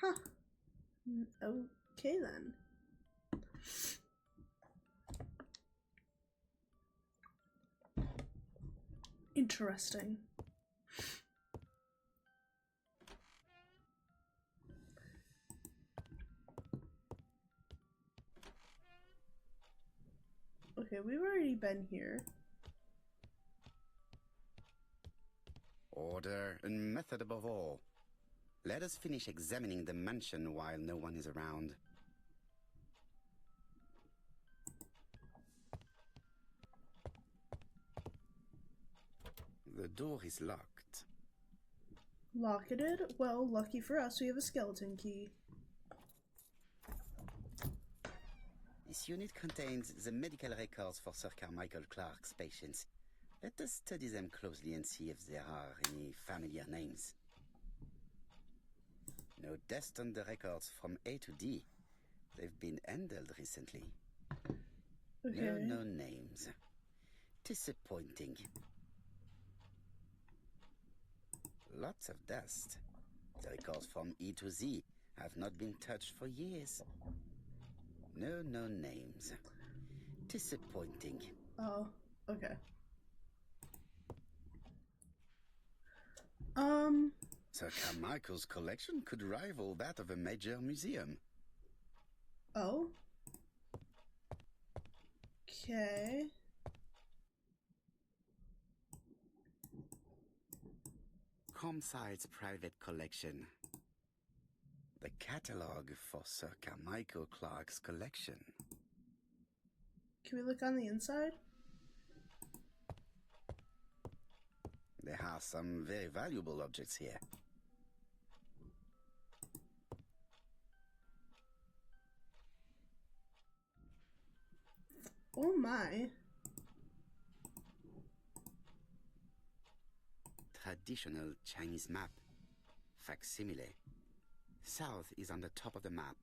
Huh. Okay then. Interesting. Okay, we've already been here. Order and method above all. Let us finish examining the mansion while no one is around. The door is locked. Locketed? Well, lucky for us, we have a skeleton key. This unit contains the medical records for Sir Carmichael Clark's patients. Let us study them closely and see if there are any familiar names. No deaths on the records from A to D. They've been handled recently. Okay. No known names. Disappointing. Lots of dust. The records from E to Z have not been touched for years. No names. Disappointing. Oh, okay. Sir Carmichael's collection could rival that of a major museum. Oh. Okay. Comside's private collection. The catalogue for Sir Carmichael Clark's collection. Can we look on the inside? There are some very valuable objects here. Oh my. Traditional Chinese map. Facsimile. South is on the top of the map.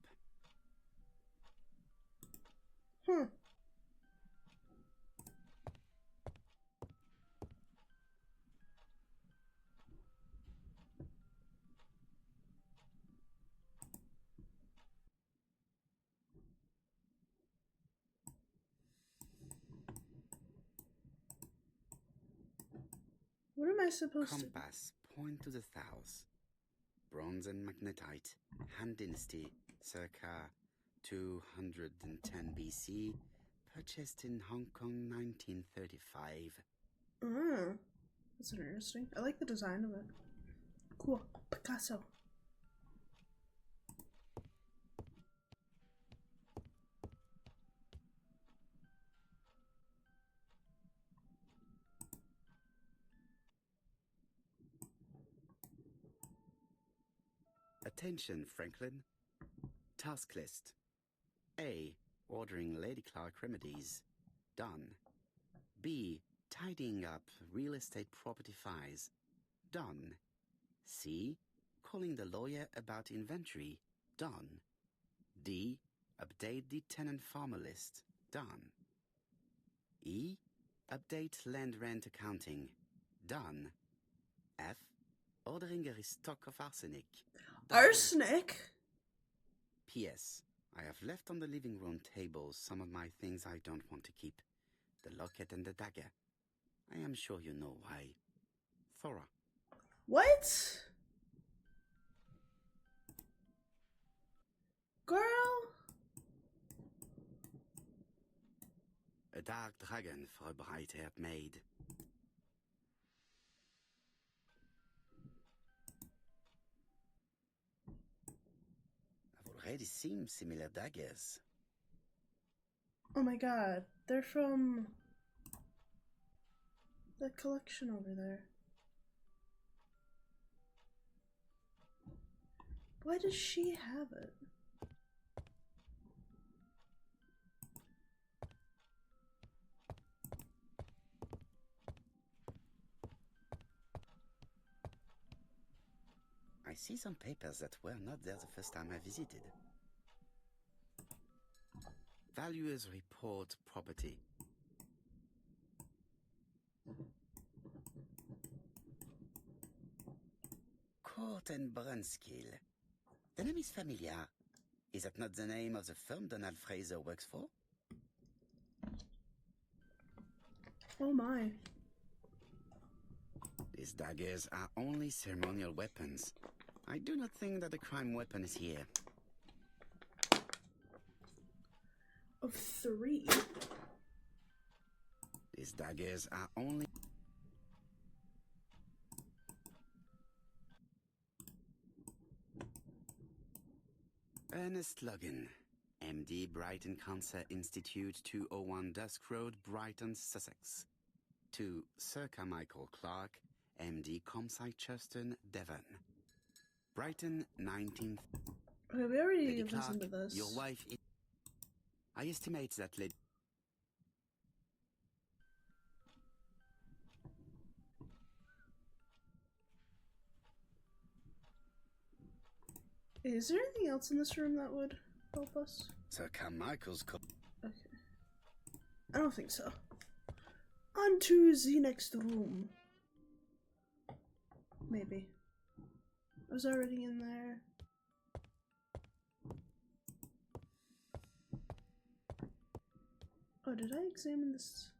What am I supposed Compass point to the south. Bronze and magnetite. Han Dynasty, circa 210 BC. Purchased in Hong Kong 1935. That's interesting. I like the design of it. Cool. Picasso. Attention, Franklin. Task list. A. Ordering Lady Clark remedies. Done. B. Tidying up real estate property files. Done. C. Calling the lawyer about inventory. Done. D. Update the tenant farmer list. Done. E. Update land rent accounting. Done. F. Ordering a restock of arsenic. Done. Arsenic? P.S. I have left on the living room table some of my things I don't want to keep. The locket and the dagger. I am sure you know why. Thora. What? Girl? A dark dragon for a bright-haired maid. I've already seen similar daggers. Oh my god. They're from the collection over there. Why does she have it? I see some papers that were not there the first time I visited. Valuers report property. Court and Brunskill. The name is familiar. Is that not the name of the firm Donald Fraser works for? Oh my. These daggers are only ceremonial weapons. I do not think that the crime weapon is here. Of 3. These daggers are only... Ernest Logan, MD, Brighton Cancer Institute, 201 Dusk Road, Brighton, Sussex. To Sir Carmichael Clark, MD, Comside Churton, Devon. Brighton, 19th. Okay, we already Lady listened to Clark, this. your wife is... I estimate that Lady... Is there anything else in this room that would help us? Sir Carmichael's... Okay. I don't think so. On to the next room. Maybe. I was already in there. Oh, did I examine this?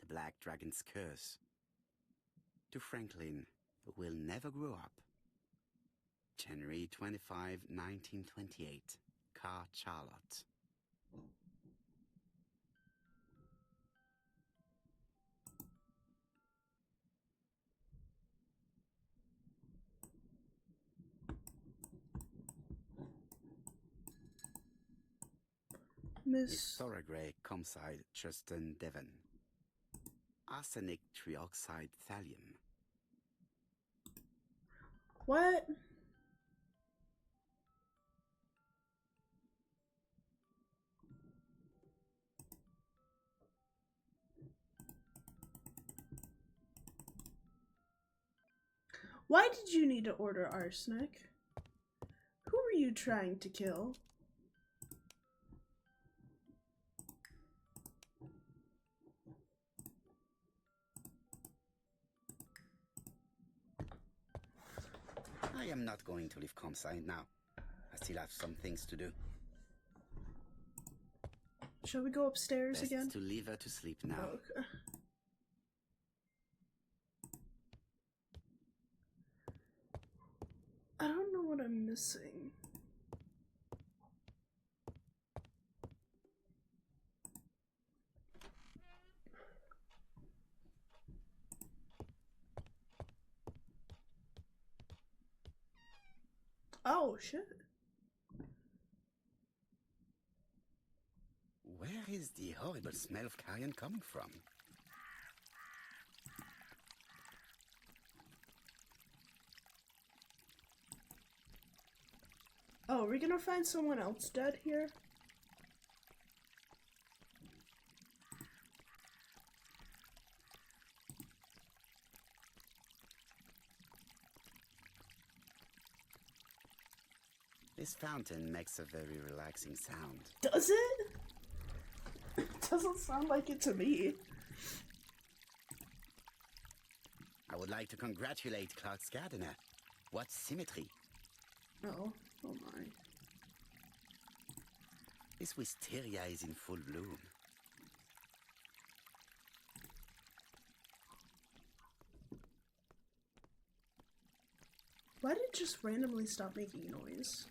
The Black Dragon's Curse. To Franklin, who will never grow up. January 25, 1928. Car Charlotte. Miss Thorogray Comside Justin Devon. Arsenic trioxide thallium. What? Why did you need to order arsenic? Who were you trying to kill? I am not going to leave Comside now. I still have some things to do. Shall we go upstairs Best again? to leave her to sleep now. Okay. I don't know what I'm missing. Oh, shit. Where is the horrible smell of carrion coming from? Oh, are we gonna find someone else dead here? This fountain makes a very relaxing sound. Does it? It doesn't sound like it to me. I would like to congratulate Clark's gardener. What symmetry! Oh, oh my. This wisteria is in full bloom. Why did it just randomly stop making noise?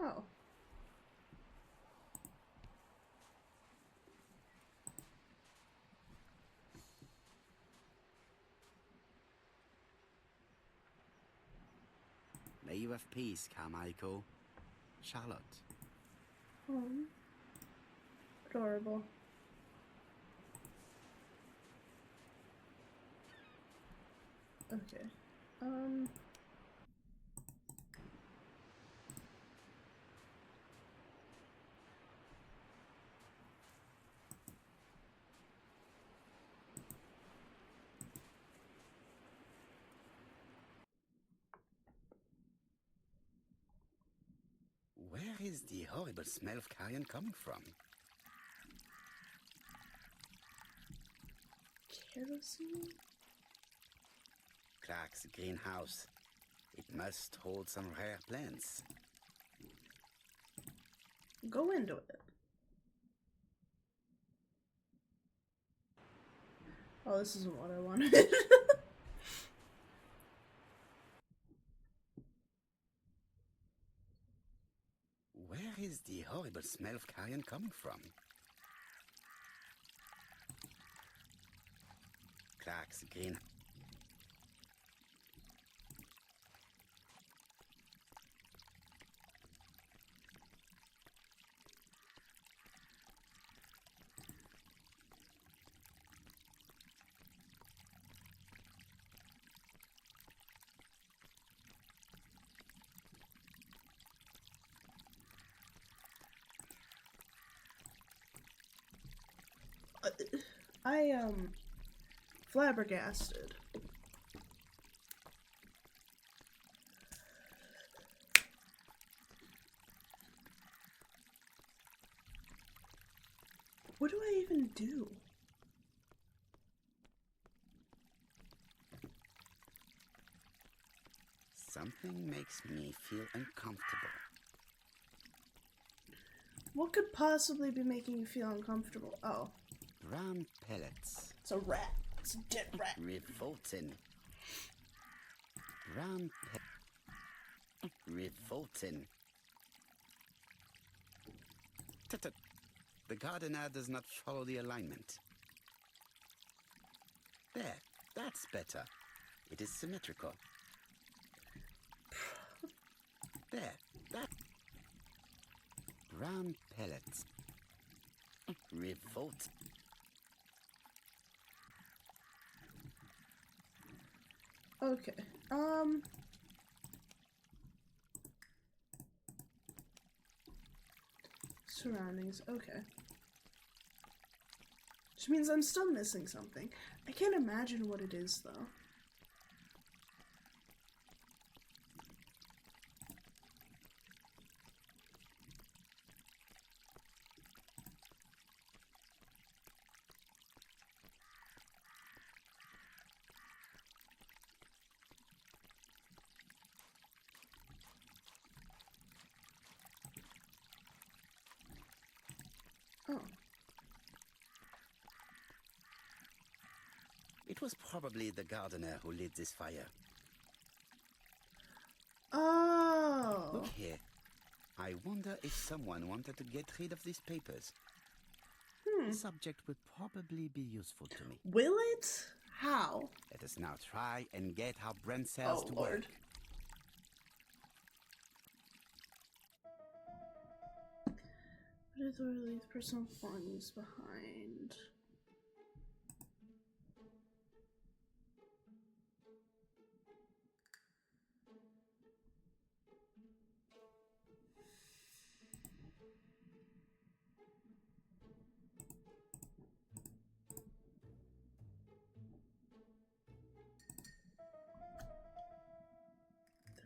Oh. May you have peace, Carmichael. Charlotte. Oh. Adorable. Okay. Where is the horrible smell of carrion coming from? Kerosene? Clark's greenhouse. It must hold some rare plants. Go into it. Oh, this isn't what I wanted. Where is the horrible smell of carrion coming from? Clark's green. I am flabbergasted. What do I even do? Something makes me feel uncomfortable. What could possibly be making you feel uncomfortable? Oh. Brown pellets. It's a rat. It's a dead rat. Revolting. Brown revolting. Tut-tut. The gardener does not follow the alignment. There, that's better. It is symmetrical. There, that. Brown pellets. Revolt. Okay. Surroundings. Okay. Which means I'm still missing something. I can't imagine what it is, though. Oh. It was probably the gardener who lit this fire. Oh. Look here. I wonder if someone wanted to get rid of these papers. The subject would probably be useful to me. Will it? How? Let us now try and get our brain cells to Lord. work. What if we leave personal belongings behind?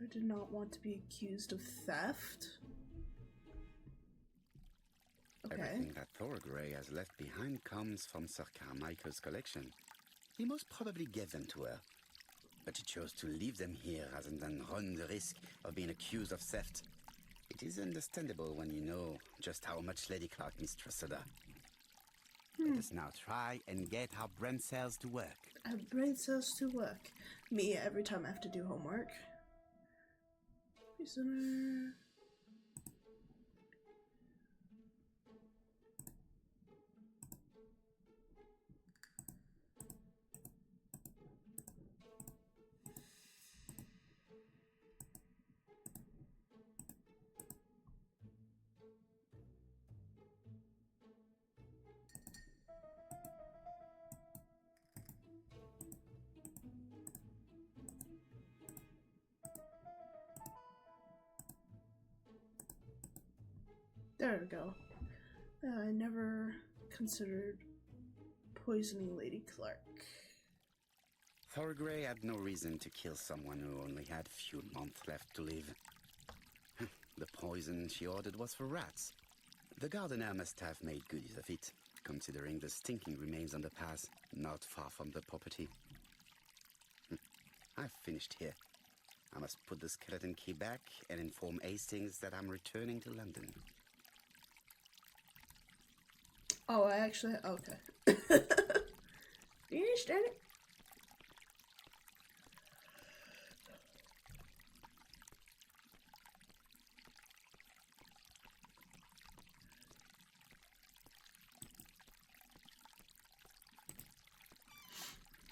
I did not want to be accused of theft. Okay. Everything that Thorgray has left behind comes from Sir Carmichael's collection. He most probably gave them to her. But she chose to leave them here rather than run the risk of being accused of theft. It is understandable when you know just how much Lady Clark mistrusted her. Let us now try and get our brain cells to work. Our brain cells to work. Me every time I have to do homework. Prisoner. There we go. I never considered poisoning Lady Clark. Thorgray had no reason to kill someone who only had few months left to live. The poison she ordered was for rats. The gardener must have made good use of it, considering the stinking remains on the path not far from the property. I've finished here. I must put the skeleton key back and inform Hastings that I'm returning to London. Oh, I actually... okay. Finished, damn it.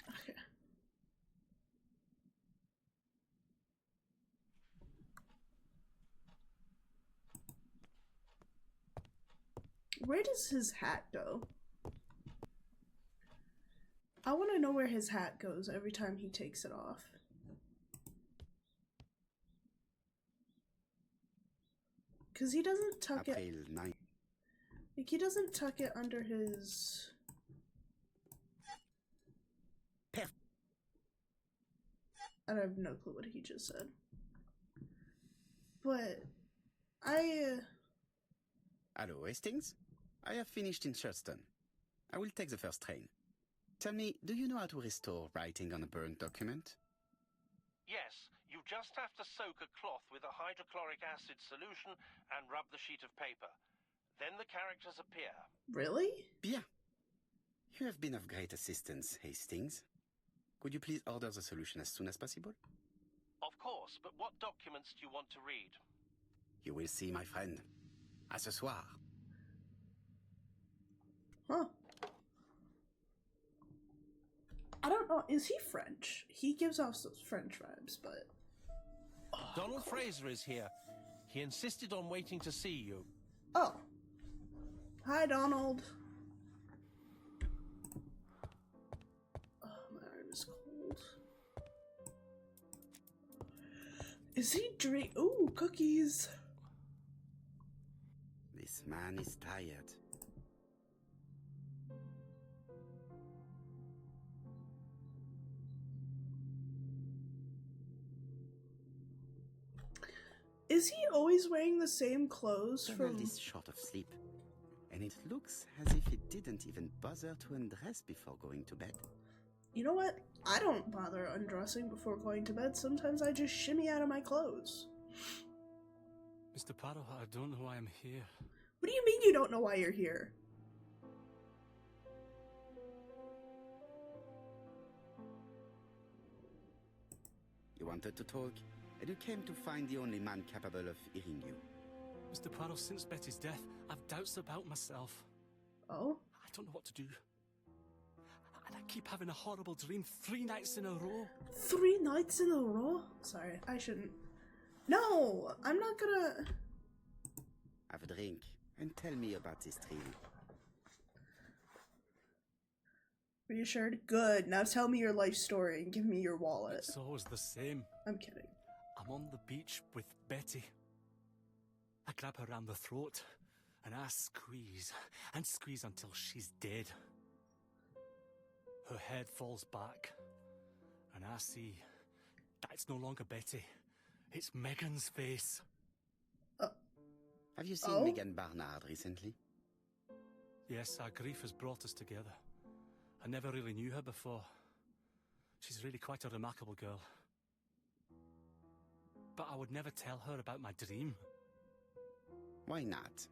Okay. Where does his hat go? I want to know where his hat goes every time he takes it off. Because he doesn't tuck it... April 9th. Like, he doesn't tuck it under his... I have no clue what he just said. But I Hello, Hastings. I have finished in Shurston. I will take the first train. Tell me, do you know how to restore writing on a burned document? Yes, you just have to soak a cloth with a hydrochloric acid solution and rub the sheet of paper. Then the characters appear. really? Bien. You have been of great assistance, Hastings. Could you please order the solution as soon as possible? Of course, but what documents do you want to read? You will see, my friend. À ce soir. Huh. I don't know. Is he French? He gives off those French vibes, but... Donald Fraser is here. He insisted on waiting to see you. Oh. Hi, Donald. Oh, my arm is cold. Is he Ooh, cookies. This man is tired. Is he always wearing the same clothes Donald from... is short of sleep. And it looks as if he didn't even bother to undress before going to bed. You know what? I don't bother undressing before going to bed. Sometimes I just shimmy out of my clothes. Mr. Poirot, I don't know why I'm here. What do you mean you don't know why you're here? You wanted to talk, and you came to find the only man capable of hearing you. Mr. Poirot, since Betty's death, I've doubts about myself. Oh? I don't know what to do. And I keep having a horrible dream 3 nights in a row. 3 nights in a row? Sorry, I shouldn't. No, I'm not gonna... Have a drink, and tell me about this dream. Reassured? Good. Now tell me your life story and give me your wallet. It's always the same. I'm kidding. I'm on the beach with Betty. I grab her around the throat, and I squeeze, and squeeze until she's dead. Her head falls back, and I see that it's no longer Betty. It's Megan's face. Have you seen Oh? Megan Barnard recently? Yes, our grief has brought us together. I never really knew her before. She's really quite a remarkable girl. But I would never tell her about my dream. Why not?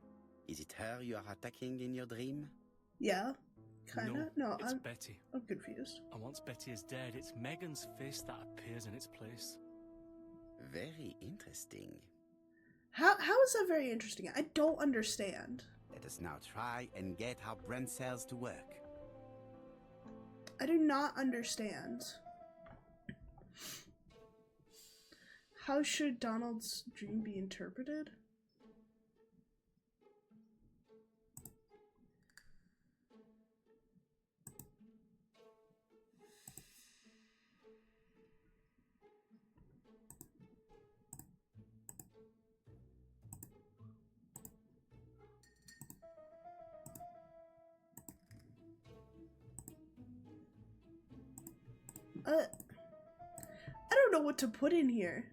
Is it her you are attacking in your dream? Yeah? Kinda? No, it's Betty. I'm confused. And once Betty is dead, it's Megan's face that appears in its place. Very interesting. How is that very interesting? I don't understand. Let us now try and get our brain cells to work. I do not understand. How should Donald's dream be interpreted? I don't know what to put in here.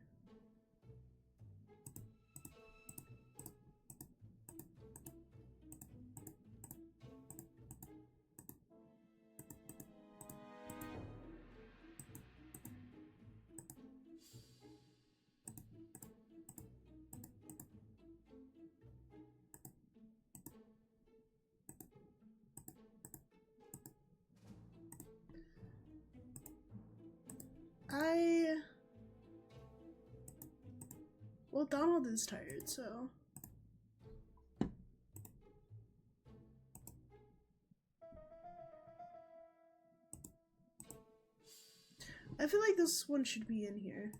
Well, Donald is tired, so... I feel like this one should be in here.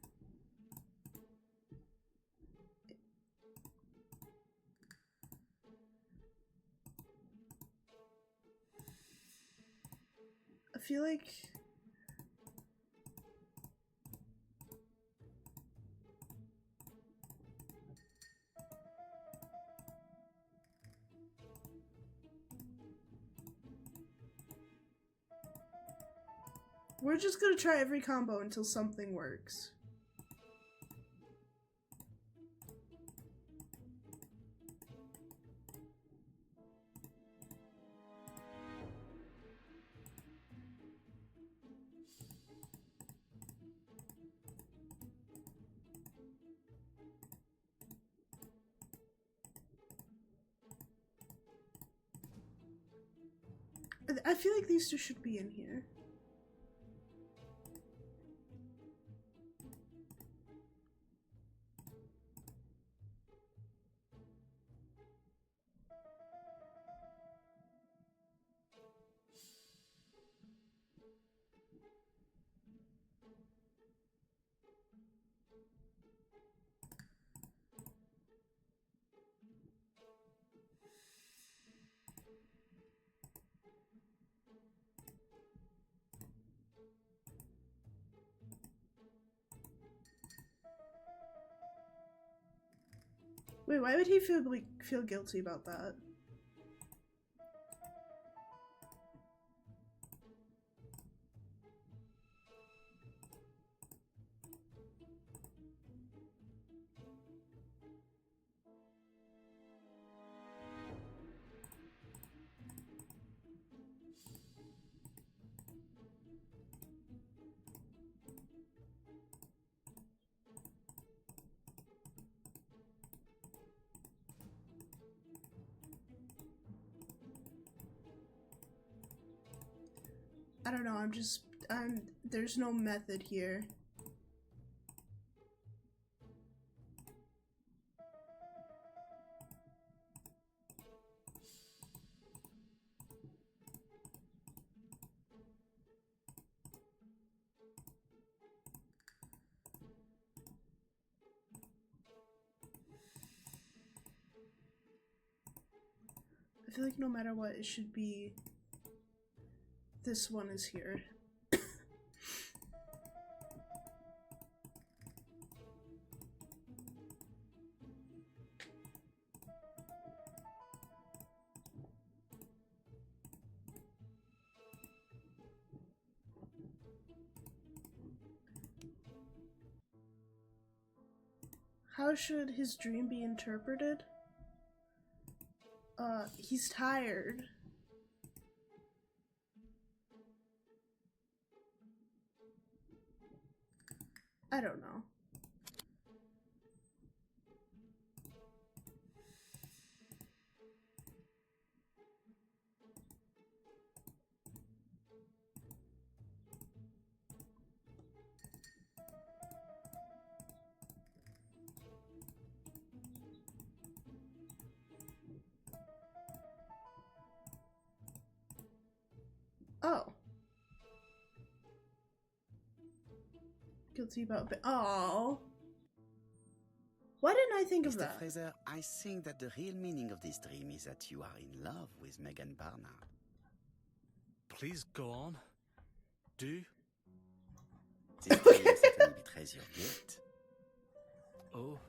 I feel like... We're just gonna try every combo until something works. I feel like these two should be in here. Wait, why would he feel guilty about that? I don't know, there's no method here. I feel like no matter what, it should be this one is here. How should his dream be interpreted? He's tired. I don't know. Oh. Guilty about oh. Why didn't I think of Mr. that? Fraser, I think that the real meaning of this dream is that you are in love with Megan Barnard. Please go on. Do. This dream certainly betrays your guilt. Oh.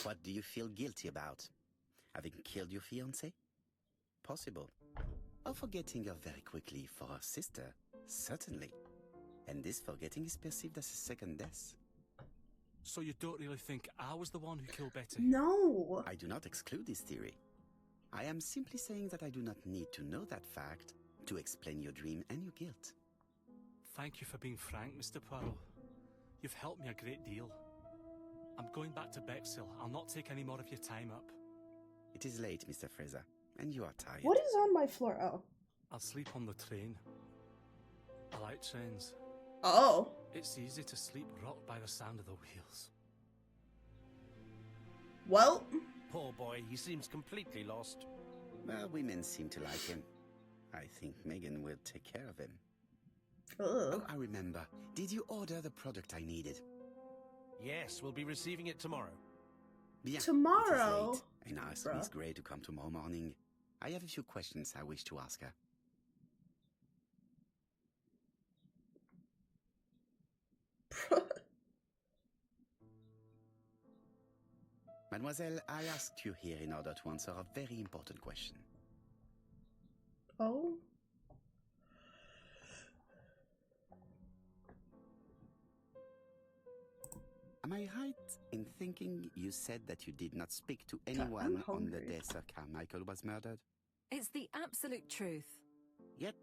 What do you feel guilty about? Having killed your fiancé? Possible. Or forgetting her very quickly for her sister? Certainly. And this forgetting is perceived as a second death. So you don't really think I was the one who killed Betty? No. I do not exclude this theory. I am simply saying that I do not need to know that fact to explain your dream and your guilt. Thank you for being frank, Mr. Poirot. You've helped me a great deal. I'm going back to Bexhill. I'll not take any more of your time up. It is late, Mr. Fraser, and you are tired. What is on my floor? Oh. I'll sleep on the train. I like trains. Oh. It's easy to sleep rocked by the sound of the wheels. Well. Poor boy, he seems completely lost. Well, women seem to like him. I think Megan will take care of him. Ugh. Oh, I remember. Did you order the product I needed? Yes, we'll be receiving it tomorrow. Bien. Tomorrow? It is late. And ask Miss Gray to come tomorrow morning. I have a few questions I wish to ask her. Mademoiselle, I asked you here in order to answer a very important question. Oh. Am I right in thinking you said that you did not speak to anyone on the day Sir Carmichael was murdered? It's the absolute truth. Yet,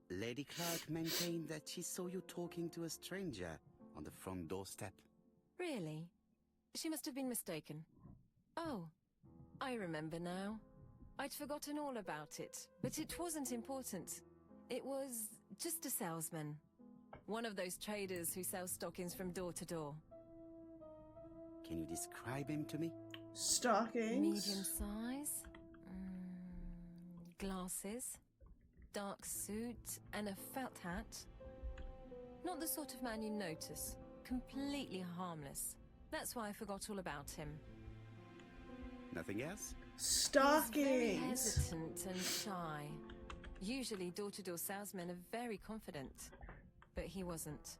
Lady Clark maintained that she saw you talking to a stranger on the front doorstep. Really? She must have been mistaken. Oh, I remember now. I'd forgotten all about it, but it wasn't important. It was just a salesman. One of those traders who sell stockings from door to door. Can you describe him to me? Stockings. Medium size. Glasses. Dark suit and a felt hat. Not the sort of man you notice. Completely harmless. That's why I forgot all about him. Nothing else? Stockings. He's very hesitant and shy. Usually door-to-door salesmen are very confident, but he wasn't.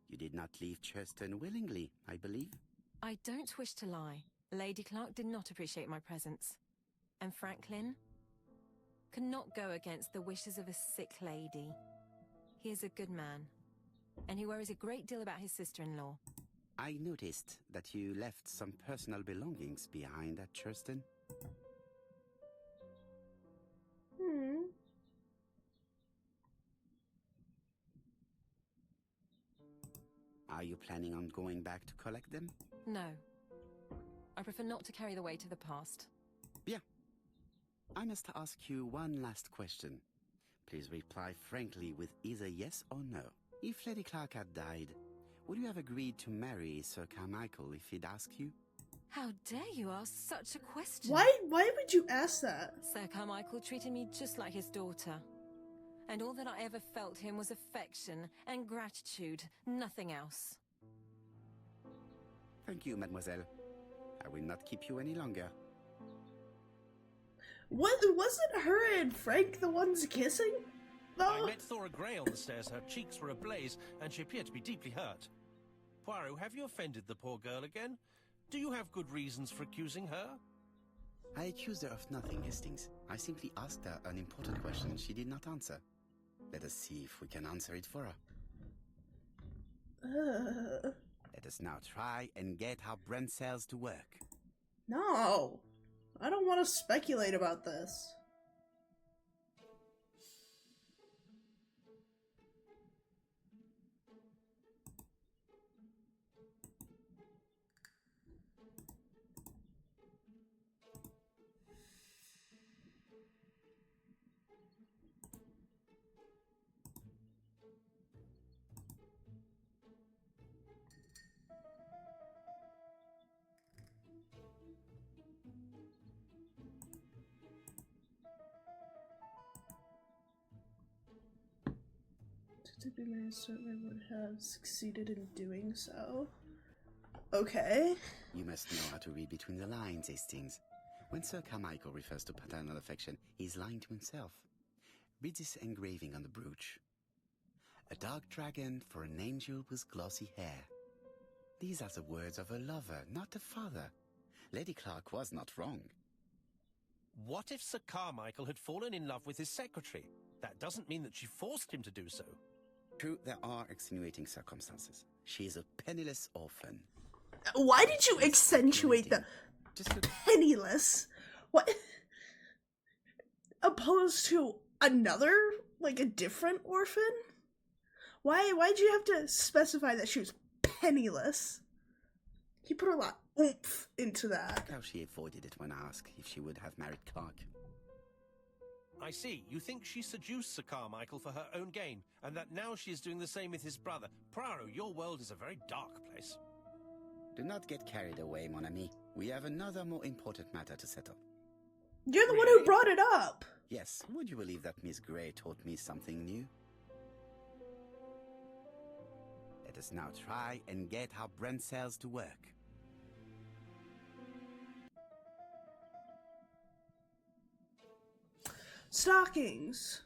You did not leave Churston willingly, I believe. I don't wish to lie. Lady Clark did not appreciate my presence. And Franklin could not go against the wishes of a sick lady. He is a good man, and he worries a great deal about his sister-in-law. I noticed that you left some personal belongings behind at Churston. Are you planning on going back to collect them? No. I prefer not to carry the weight of the past. Bien. I must ask you one last question. Please reply frankly with either yes or no. If Lady Clark had died, would you have agreed to marry Sir Carmichael if he'd asked you? How dare you ask such a question? Why would you ask that? Sir Carmichael treated me just like his daughter. And all that I ever felt him was affection and gratitude, nothing else. Thank you, mademoiselle. I will not keep you any longer. What, wasn't her and Frank the ones kissing? I Though? met Thora Grey on the stairs. Her cheeks were ablaze, and she appeared to be deeply hurt. Poirot, have you offended the poor girl again? Do you have good reasons for accusing her? I accused her of nothing, Hastings. I simply asked her an important question she did not answer. Let us see if we can answer it for her. Let us now try and get our brain cells to work. No. I don't want to speculate about this. I certainly would have succeeded in doing so. Okay. You must know how to read between the lines, Hastings. When Sir Carmichael refers to paternal affection, he's lying to himself. Read this engraving on the brooch. A dark dragon for an angel with glossy hair. These are the words of a lover, not a father. Lady Clark was not wrong. What if Sir Carmichael had fallen in love with his secretary? That doesn't mean that she forced him to do so. True, there are extenuating circumstances. She is a penniless orphan. Why did you accentuate the Just look. penniless? What? Opposed to another, like a different orphan? Why'd you have to specify that she was penniless? He put a lot of oomph into that. Look how she avoided it when asked if she would have married Clark. I see. You think she seduced Sir Carmichael for her own gain, and that now she is doing the same with his brother. Poirot, your world is a very dark place. Do not get carried away, mon ami. We have another more important matter to settle. You're the one who Really? brought it up. Yes, would you believe that Miss Grey taught me something new? Let us now try and get our brain cells to work. Stockings.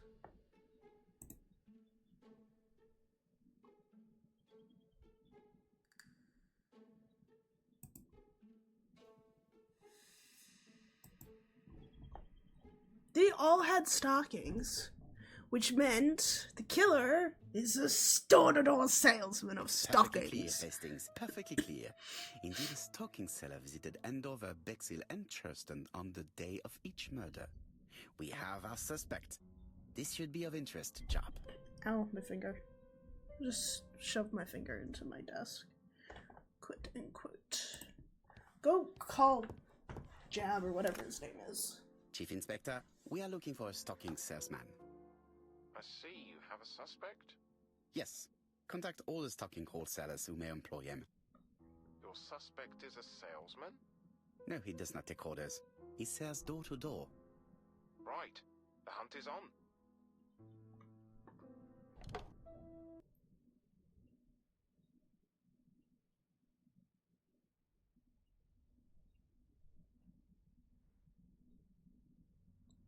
They all had stockings, which meant the killer is a store-to-door salesman of Perfectly clear, stockings. Hastings. Perfectly clear. Indeed, a stocking seller visited Andover, Bexhill, and Churston on the day of each murder. We have our suspect. This should be of interest, Job. Ow, my finger. Just shoved my finger into my desk. Quit and quote. Go call Jab or whatever his name is. Chief Inspector, we are looking for a stocking salesman. I see you have a suspect. Yes. Contact all the stocking wholesalers who may employ him. Your suspect is a salesman? No, he does not take orders. He sells door to door. Right. The hunt is on.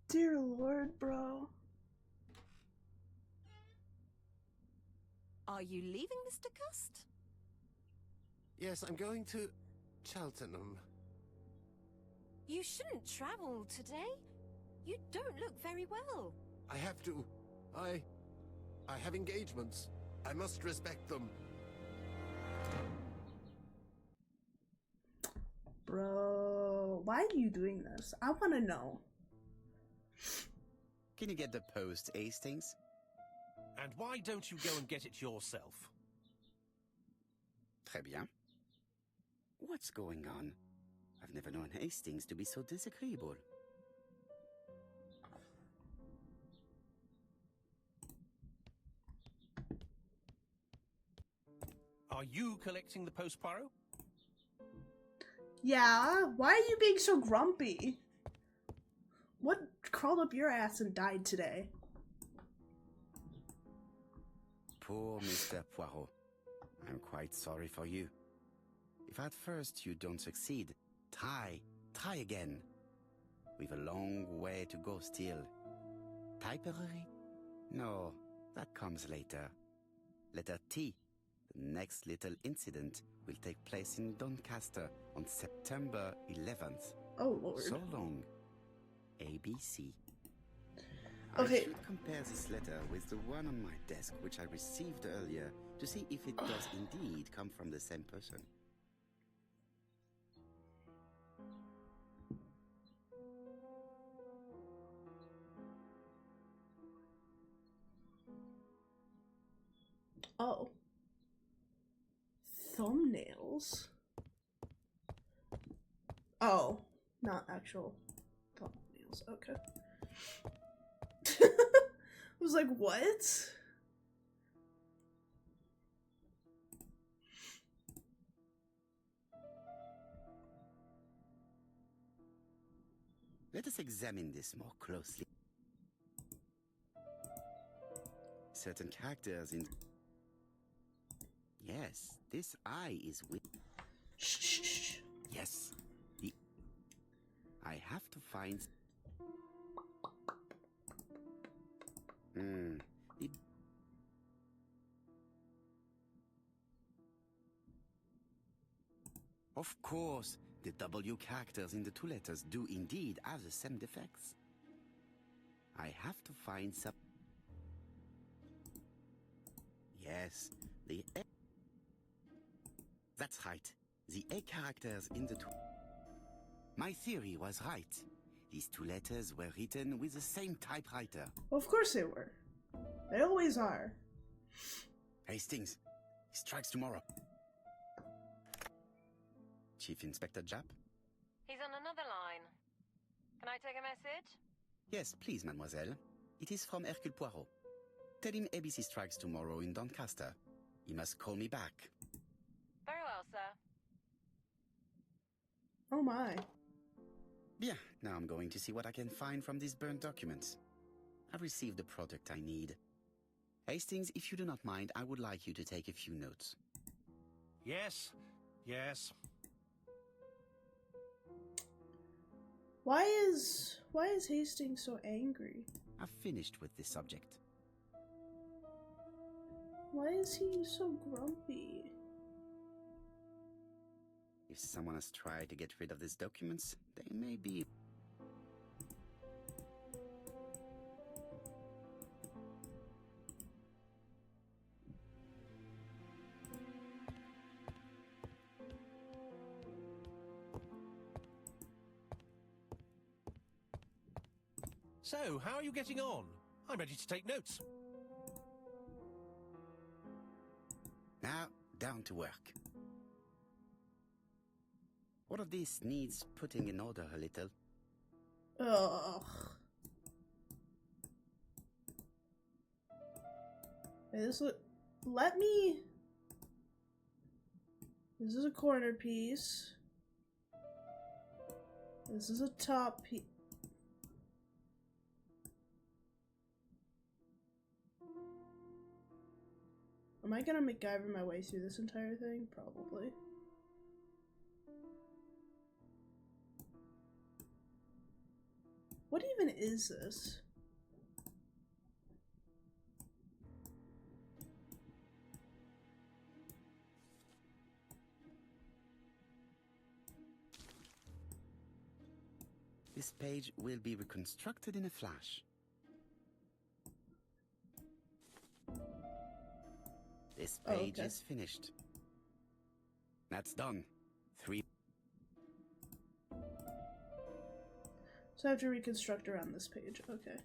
Dear Lord, bro. Are you leaving, Mr. Cust? Yes, I'm going to Cheltenham. You shouldn't travel today. You don't look very well. I have to. I have engagements. I must respect them. Bro, why are you doing this? I want to know. Can you get the post, Hastings? And why don't you go and get it yourself? Très bien. What's going on? I've never known Hastings to be so disagreeable. Are you collecting the post, Poirot? Yeah, why are you being so grumpy? What crawled up your ass and died today? Poor Mr. Poirot. I'm quite sorry for you. If at first you don't succeed, try again. We've a long way to go still. Typery? No, that comes later. Letter T. The next little incident will take place in Doncaster on September 11th. Oh, Lord. So long. ABC. Okay. I should compare this letter with the one on my desk which I received earlier to see if it does indeed come from the same person. Oh. Thumbnails? Oh, not actual thumbnails. Okay. I was like, what? Let us examine this more closely. Certain characters in... Yes, this eye is with... Shh. Yes, the... I have to find... the... Of course, the W characters in the two letters do indeed have the same defects. I have to find some... Yes, the A... That's right. The A characters in the two... My theory was right. These two letters were written with the same typewriter. Of course they were. They always are. Hastings, he strikes tomorrow. Chief Inspector Japp? He's on another line. Can I take a message? Yes, please, mademoiselle. It is from Hercule Poirot. Tell him ABC strikes tomorrow in Doncaster. He must call me back. Very well, sir. Oh my. Bien, now I'm going to see what I can find from these burnt documents. I've received the product I need. Hastings, if you do not mind, I would like you to take a few notes. Yes. Why is Hastings so angry? I've finished with this subject. Why is he so grumpy? If someone has tried to get rid of these documents, they may be... So, how are you getting on? I'm ready to take notes. Now, down to work. All of this needs putting in order a little. Ugh. This let me. This is a corner piece. This is a top piece. Am I gonna MacGyver my way through this entire thing? Probably. What even is this? This page will be reconstructed in a flash. This page is finished. That's done. 3. So I have to reconstruct around this page. Okay.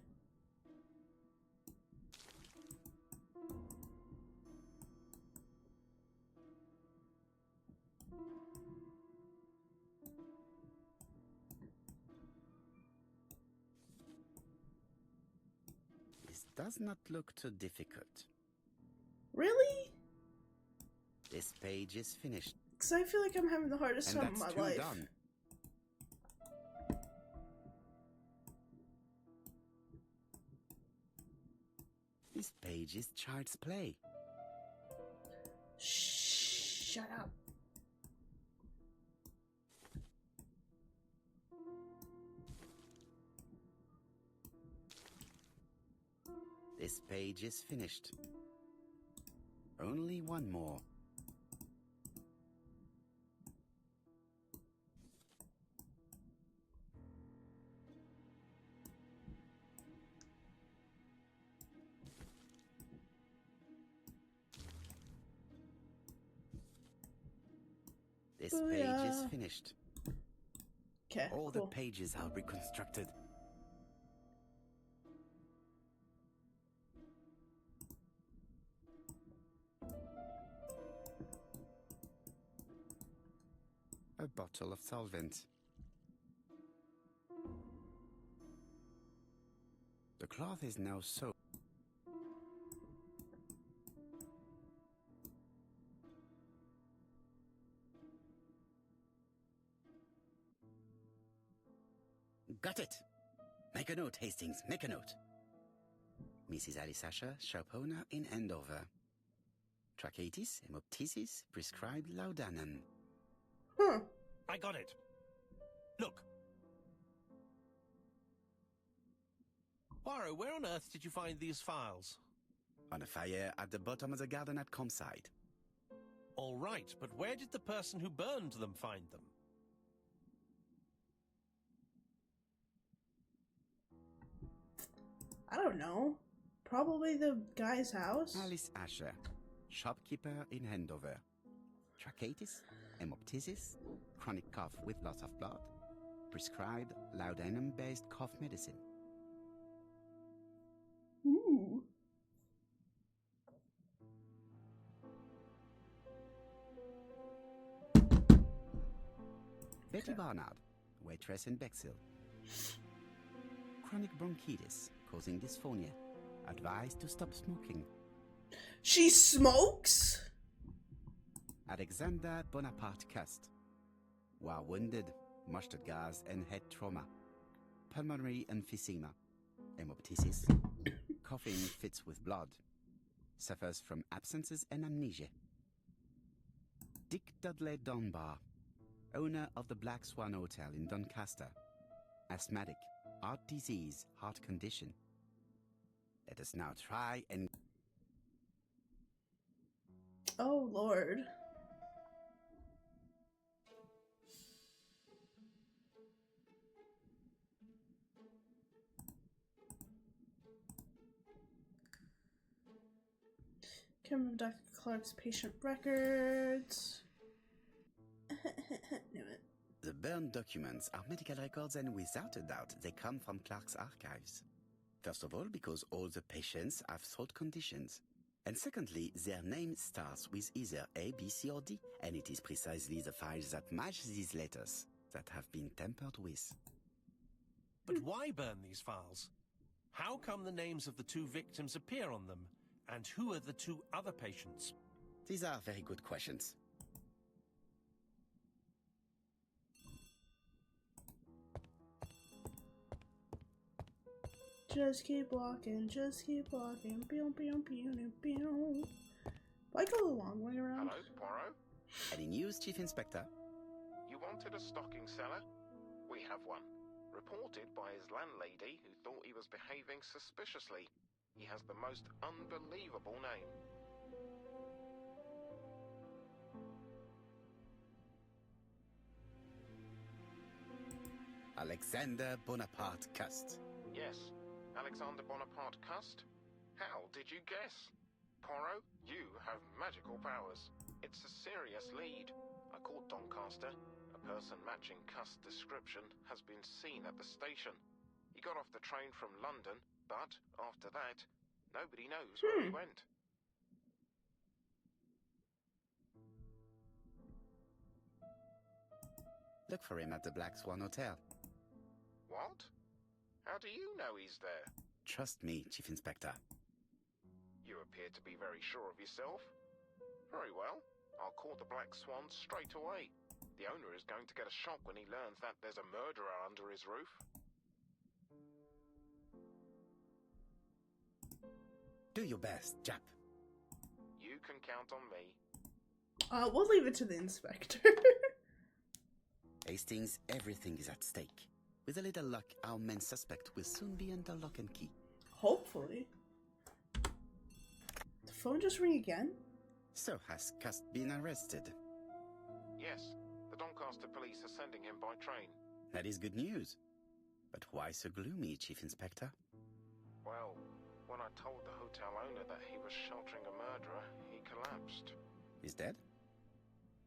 This does not look too difficult. Really? This page is finished. Because I feel like I'm having the hardest And time of my that's two life. done. This page is child's play. Shut up. This page is finished. Only one more. This page is finished. Okay, All the pages are reconstructed. A bottle of solvent. The cloth is now soaked. Got it! Make a note, Hastings, make a note. Mrs. Alice Asher, shop owner in Andover. Tracheitis, hemoptysis, prescribed laudanum. I got it. Look. Poirot, where on earth did you find these files? On a fire at the bottom of the garden at campsite. All right, but where did the person who burned them find them? I don't know. Probably the guy's house. Alice Asher, shopkeeper in Andover. Tracheitis, hemoptysis, chronic cough with loss of blood. Prescribed laudanum-based cough medicine. Ooh. Betty Barnard, waitress in Bexhill. Chronic bronchitis, causing dysphonia. Advised to stop smoking. She smokes? Alexander Bonaparte Cust. While wounded, mustard gas and head trauma. Pulmonary emphysema. Hemoptysis. Coughing fits with blood. Suffers from absences and amnesia. Dick Dudley Dunbar, owner of the Black Swan Hotel in Doncaster. Asthmatic, heart disease, heart condition. Let us now try and... Oh, Lord. Can remove Dr. Clark's patient records. Knew it. The burned documents are medical records, and without a doubt, they come from Clark's archives. First of all, because all the patients have throat conditions. And secondly, their name starts with either A, B, C, or D, and it is precisely the files that match these letters that have been tampered with. But why burn these files? How come the names of the 2 victims appear on them? And who are the 2 other patients? These are very good questions. Just keep walking, just keep walking. Pew, pew, pew, pew. Why go the long way around? Hello, Poirot? Any news, Chief Inspector? You wanted a stocking seller? We have one. Reported by his landlady who thought he was behaving suspiciously. He has the most unbelievable name. Alexander Bonaparte Cust. Yes, Alexander Bonaparte Cust? How did you guess? Poirot, you have magical powers. It's a serious lead. I called Doncaster. A person matching Cust's description has been seen at the station. He got off the train from London, but after that, nobody knows where he went. Look for him at the Black Swan Hotel. What? How do you know he's there? Trust me, Chief Inspector. You appear to be very sure of yourself. Very well. I'll call the Black Swan straight away. The owner is going to get a shock when he learns that there's a murderer under his roof. Do your best, Jap. You can count on me. We'll leave it to the inspector. Hastings, everything is at stake. With a little luck, our main suspect will soon be under lock and key. Hopefully. The phone just ring again? So has Cust been arrested? Yes, the Doncaster police are sending him by train. That is good news. But why so gloomy, Chief Inspector? Well, when I told the hotel owner that he was sheltering a murderer, he collapsed. He's dead?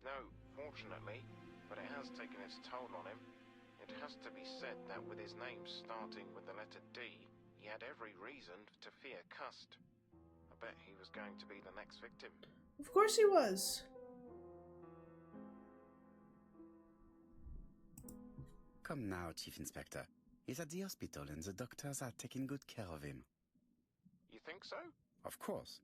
No, fortunately, but it has taken its toll on him. It has to be said that with his name starting with the letter D, he had every reason to fear Cust. I bet he was going to be the next victim. Of course he was. Come now, Chief Inspector. He's at the hospital and the doctors are taking good care of him. You think so? Of course.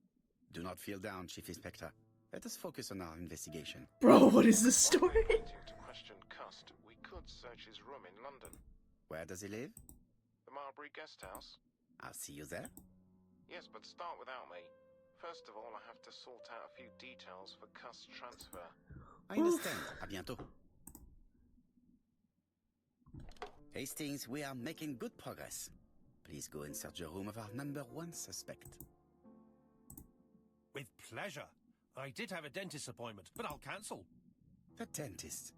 Do not feel down, Chief Inspector. Let us focus on our investigation. Bro, what is this story? To question Cust, we could search his room in London. Where does he live? The Marbury Guest House? I'll see you there. Yes, but start without me. First of all, I have to sort out a few details for Cust's transfer. I understand. À bientôt. Hastings, we are making good progress. Please go and search the room of our number 1 suspect. With pleasure. I did have a dentist appointment, but I'll cancel. The dentist.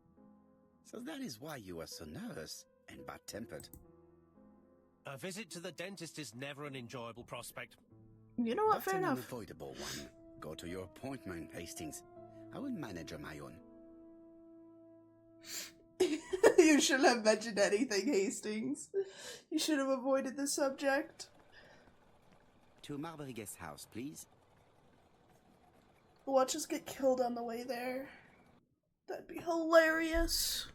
So that is why you were so nervous and bad-tempered. A visit to the dentist is never an enjoyable prospect. You know what? That's Fair an enough. unavoidable one. Go to your appointment, Hastings. I will manage on my own. You shouldn't have mentioned anything, Hastings. You should have avoided the subject. To Marbury Guest House, please. Watch us get killed on the way there. That'd be hilarious.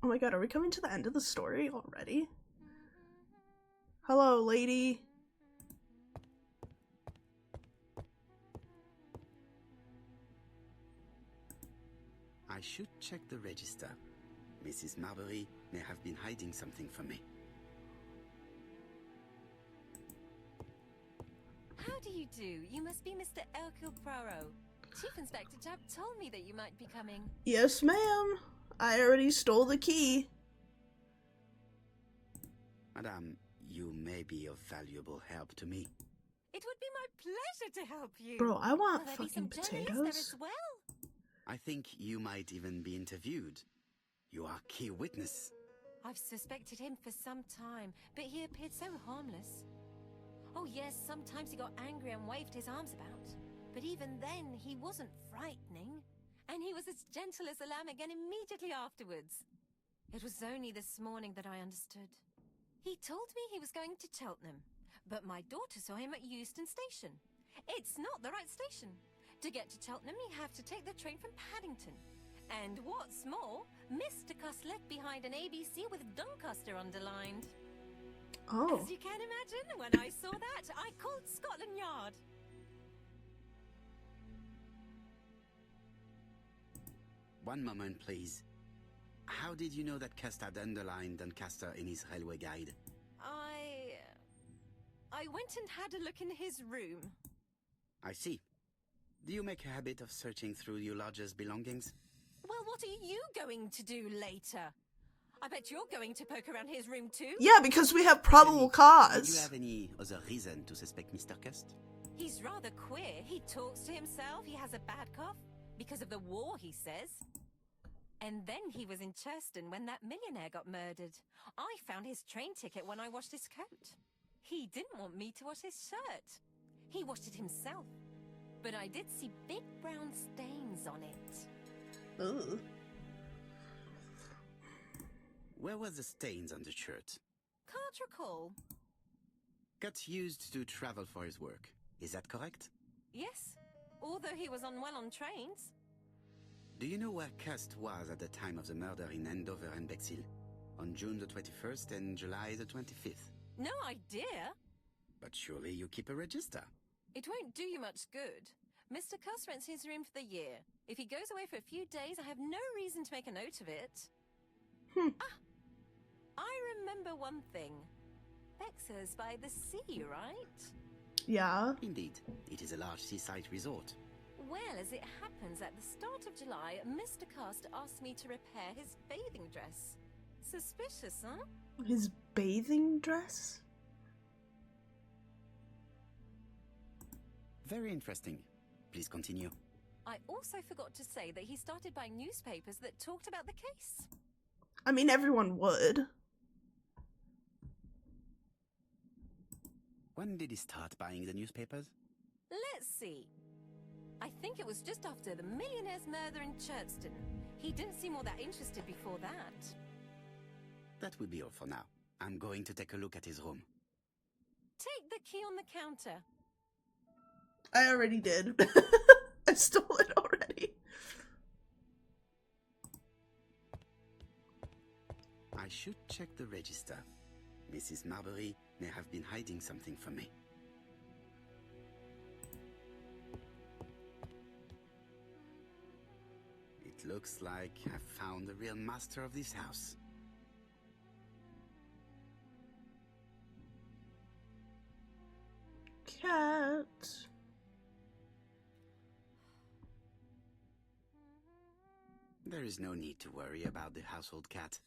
Oh my god, are we coming to the end of the story already? Hello, lady. I should check the register. Mrs. Marbury may have been hiding something from me. How do you do? You must be Mr. Hercule Poirot. Chief Inspector Jupp told me that you might be coming. Yes, ma'am. I already stole the key. Madame, you may be of valuable help to me. It would be my pleasure to help you. Bro, I want Will there be some fucking journalists potatoes. there as well? I think you might even be interviewed. You are key witness. I've suspected him for some time, but he appeared so harmless. Oh yes, sometimes he got angry and waved his arms about. But even then, he wasn't frightening. and he was as gentle as a lamb again immediately afterwards. It was only this morning that I understood. He told me he was going to Cheltenham, but my daughter saw him at Euston Station. It's not the right station. To get to Cheltenham, you have to take the train from Paddington. And what's more, Mr. Cuss left behind an ABC with Doncaster underlined. Oh. As you can imagine, when I saw that, I called Scotland Yard. One moment, please. How did you know that Cust had underlined Doncaster in his railway guide? I went and had a look in his room. I see. Do you make a habit of searching through your lodger's belongings? Well, what are you going to do later? I bet you're going to poke around his room too? Yeah, because we have probable Do you cause. have any other reason to suspect Mr. Cust? He's rather queer. He talks to himself. He has a bad cough. Because of the war, he says. And then he was in Churston when that millionaire got murdered. I found his train ticket when I washed his coat. He didn't want me to wash his shirt. He washed it himself. But I did see big brown stains on it. Ugh. Where were the stains on the shirt? Can't recall. Cust used to travel for his work. Is that correct? Yes, although he was unwell on trains. Do you know where Cust was at the time of the murder in Andover and Bexhill? On June the 21st and July the 25th? No idea. But surely you keep a register. It won't do you much good. Mr. Cuss rents his room for the year. If he goes away for a few days, I have no reason to make a note of it. I remember one thing. Bexhill by the sea, right? Yeah. Indeed, it is a large seaside resort. Well, as it happens, at the start of July, Mr. Cust asked me to repair his bathing dress. Suspicious, huh? His bathing dress? Very interesting. Please continue. I also forgot to say that he started buying newspapers that talked about the case. I mean, everyone would. When did he start buying the newspapers? Let's see. I think it was just after the millionaire's murder in Churston. He didn't seem all that interested before that. That will be all for now. I'm going to take a look at his room. Take the key on the counter. I already did. I stole it already. I should check the register. Mrs. Marbury may have been hiding something from me. It looks like I've found the real master of this house. Cat. There is no need to worry about the household cat.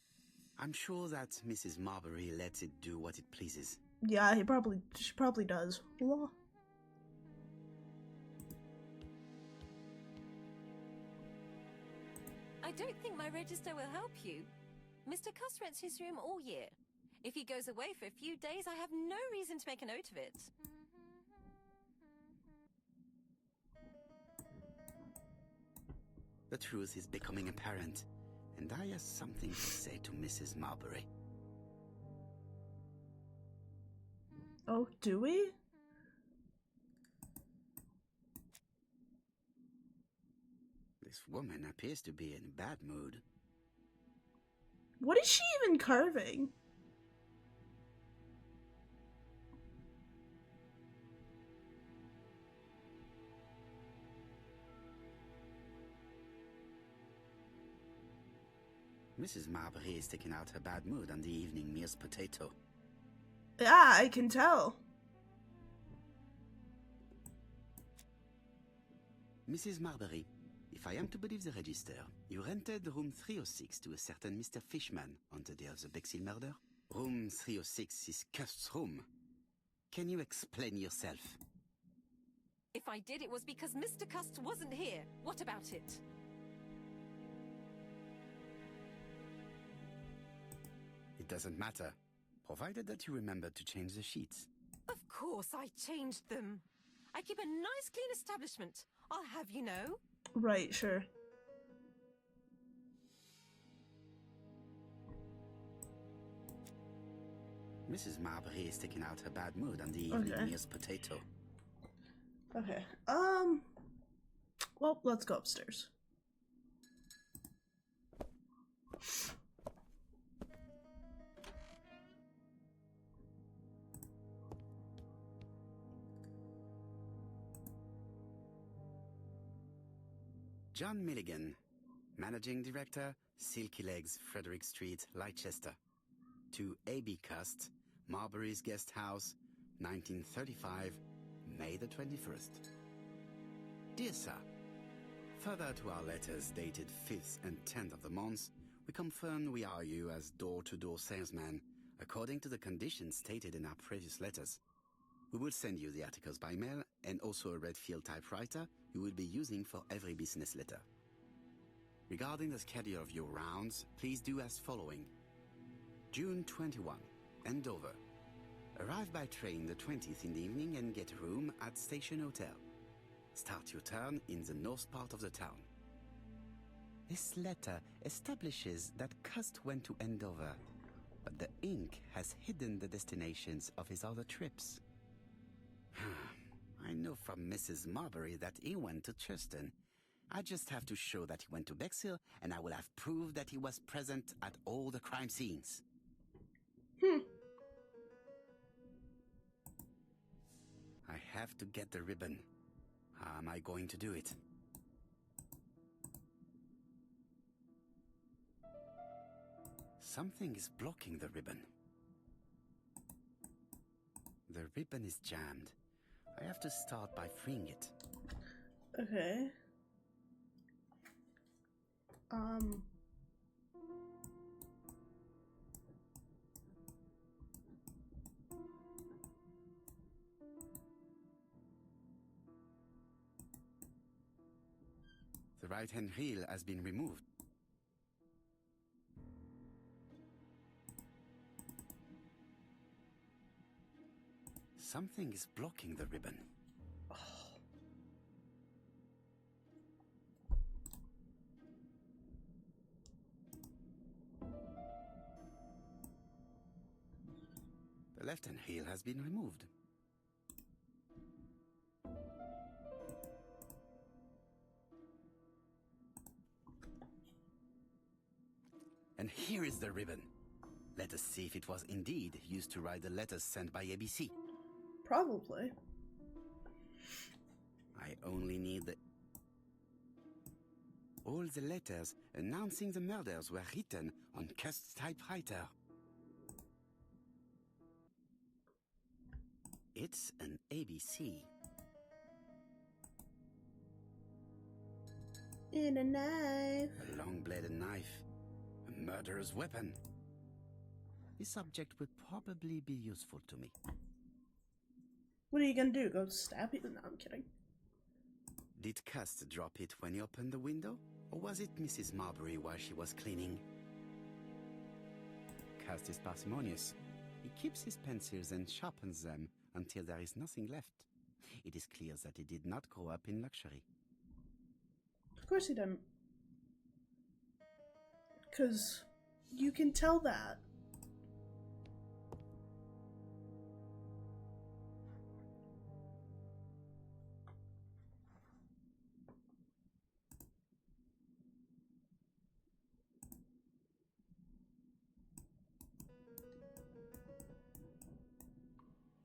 I'm sure that Mrs. Marbury lets it do what it pleases. Yeah, she probably does. Law. I don't think my register will help you. Mr. Cuss rents his room all year. If he goes away for a few days, I have no reason to make a note of it. The truth is becoming apparent, and I have something to say to Mrs. Marbury. Oh, do we? This woman appears to be in a bad mood. What is she even carving? Mrs. Marbury is taking out her bad mood on the evening meal's potato. Yeah, I can tell. Mrs. Marbury, if I am to believe the register, you rented room 306 to a certain Mr. Fishman on the day of the Bexhill murder. Room 306 is Cust's room. Can you explain yourself? If I did, it was because Mr. Cust wasn't here. What about it? It doesn't matter, provided that you remember to change the sheets. Of course I changed them. I keep a nice clean establishment. I'll have you know. Right, sure. Mrs. Marbury is taking out her bad mood on the evening meal's potato. Okay. Well, let's go upstairs. John Milligan, Managing Director, Silky Legs, Frederick Street, Leicester. To A.B. Cust, Marbury's Guest House, 1935, May the 21st. Dear Sir, further to our letters dated 5th and 10th of the month, we confirm we are you as door-to-door salesman, according to the conditions stated in our previous letters. We will send you the articles by mail and also a Redfield typewriter you will be using for every business letter. Regarding the schedule of your rounds, please do as following. June 21, Andover. Arrive by train the 20th in the evening and get a room at Station Hotel. Start your turn in the north part of the town. This letter establishes that Cust went to Andover, but the ink has hidden the destinations of his other trips. I know from Mrs. Marbury that he went to Churston. I just have to show that he went to Bexhill, and I will have proved that he was present at all the crime scenes. I have to get the ribbon. How am I going to do it? Something is blocking the ribbon. The ribbon is jammed. I have to start by freeing it. Okay. The right-hand reel has been removed. Something is blocking the ribbon. The left-hand heel has been removed. And here is the ribbon. Let us see if it was indeed used to write the letters sent by ABC. Probably. I only need the... All the letters announcing the murders were written on Cust's typewriter. It's an ABC. And a knife. A long-bladed knife. A murderer's weapon. This object would probably be useful to me. What are you gonna do? Go stab you? No, I'm kidding. Did Cust drop it when he opened the window? Or was it Mrs. Marbury while she was cleaning? Cust is parsimonious. He keeps his pencils and sharpens them until there is nothing left. It is clear that he did not grow up in luxury. Of course he didn't. 'Cause you can tell that.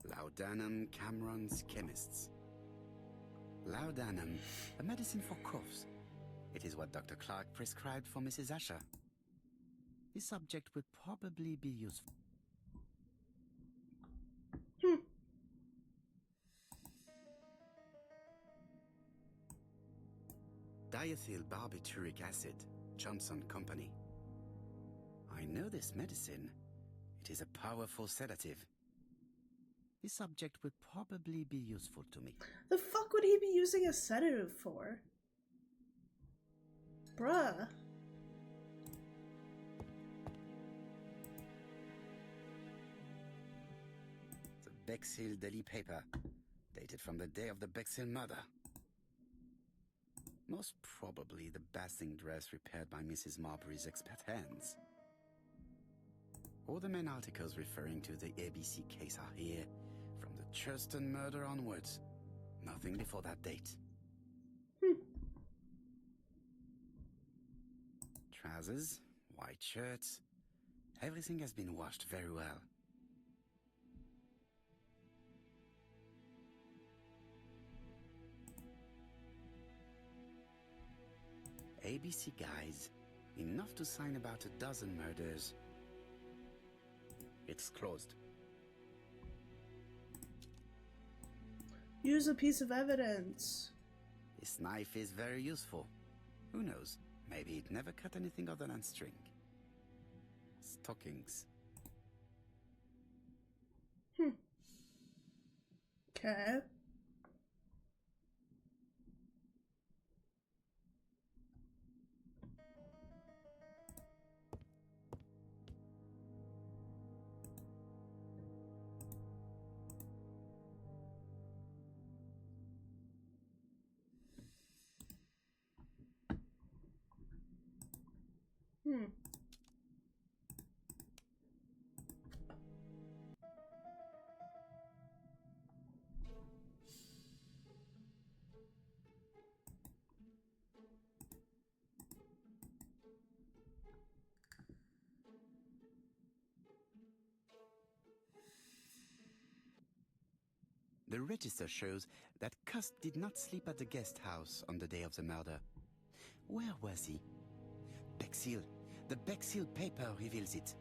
Laudanum Cameron's Chemists. Laudanum, a medicine for coughs. It is what Dr. Clark prescribed for Mrs. Asher. This subject would probably be useful. Diethyl barbituric acid, Johnson Company. I know this medicine. It is a powerful sedative. This subject would probably be useful to me. The fuck would he be using a sedative for? Bruh. The Bexhill Daily Paper, dated from the day of the Bexhill murder. Most probably the bathing dress repaired by Mrs. Marbury's expert hands. All the main articles referring to the ABC case are here, from the Churston murder onwards. Nothing before that date. Trousers, white shirts. Everything has been washed very well. ABC guys, enough to sign about 12 murders. It's closed. Use a piece of evidence. This knife is very useful. Who knows? Maybe it never cut anything other than string. Stockings. Okay. The register shows that Cust did not sleep at the guest house on the day of the murder. Where was he? Bexhill. The Bexhill paper reveals it.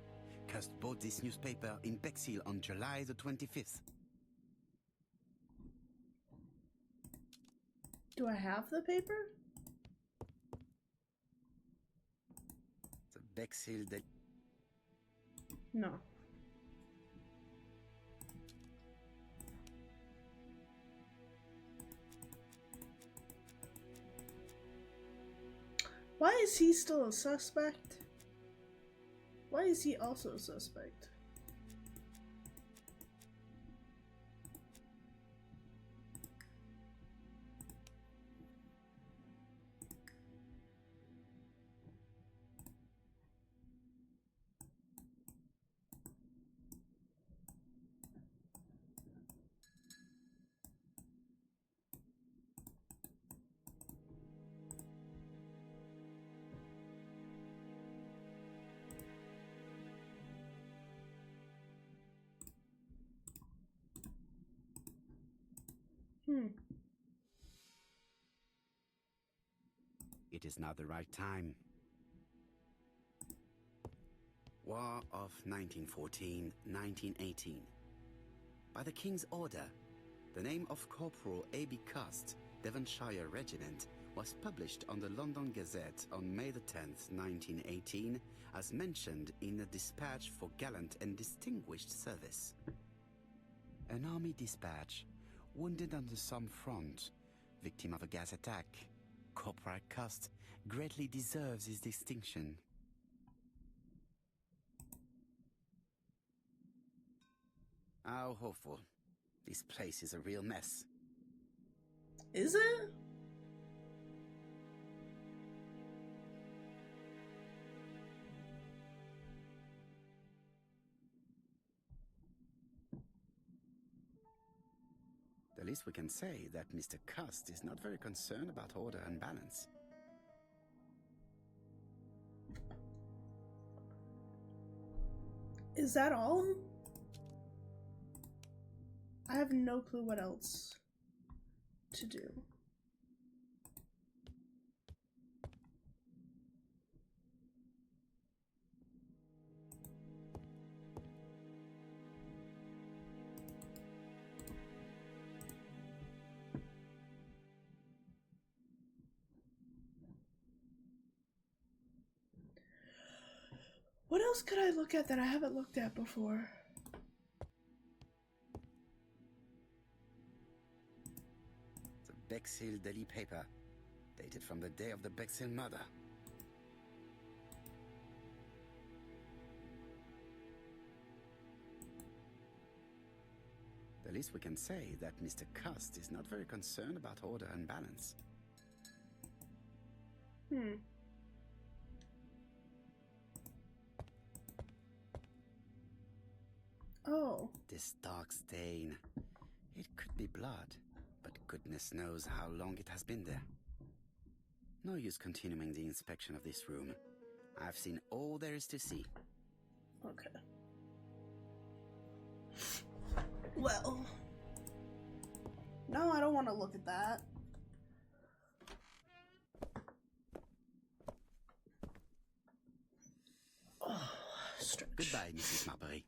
Cust bought this newspaper in Bexhill on July the 25th. Do I have the paper? The Bexhill... No. Why is he still a suspect? Why is he also a suspect? It is not the right time. War of 1914-1918. By the King's order, the name of Corporal A.B. Cust, Devonshire Regiment, was published on the London Gazette on May the 10th, 1918, as mentioned in a dispatch for gallant and distinguished service. An army dispatch, wounded on the Somme front, victim of a gas attack. Corporal Cust greatly deserves his distinction. How hopeful. This place is a real mess. Is it? The least we can say that Mr. Cust is not very concerned about order and balance. Is that all? I have no clue what else to do. What else could I look at that I haven't looked at before? The Bexhill Daily paper, dated from the day of the Bexhill murder. The least we can say that Mr. Cust is not very concerned about order and balance. Oh. This dark stain. It could be blood, but goodness knows how long it has been there. No use continuing the inspection of this room. I've seen all there is to see. Okay. Well. No, I don't want to look at that. Oh, stretch. Goodbye, Mrs. Marbury.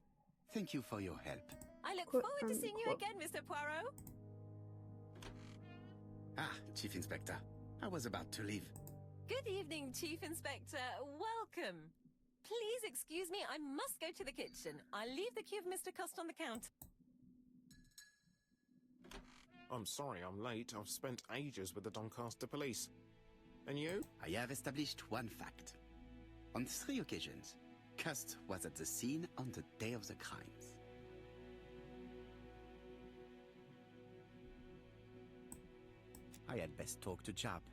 Thank you for your help. I look forward to seeing you again, Mr. Poirot. Ah, Chief Inspector. I was about to leave. Good evening, Chief Inspector. Welcome. Please excuse me, I must go to the kitchen. I'll leave the key of Mr. Cust on the counter. I'm sorry I'm late. I've spent ages with the Doncaster police. And you? I have established one fact. On 3 occasions, Cust was at the scene on the day of the crimes. I had best talk to Chap.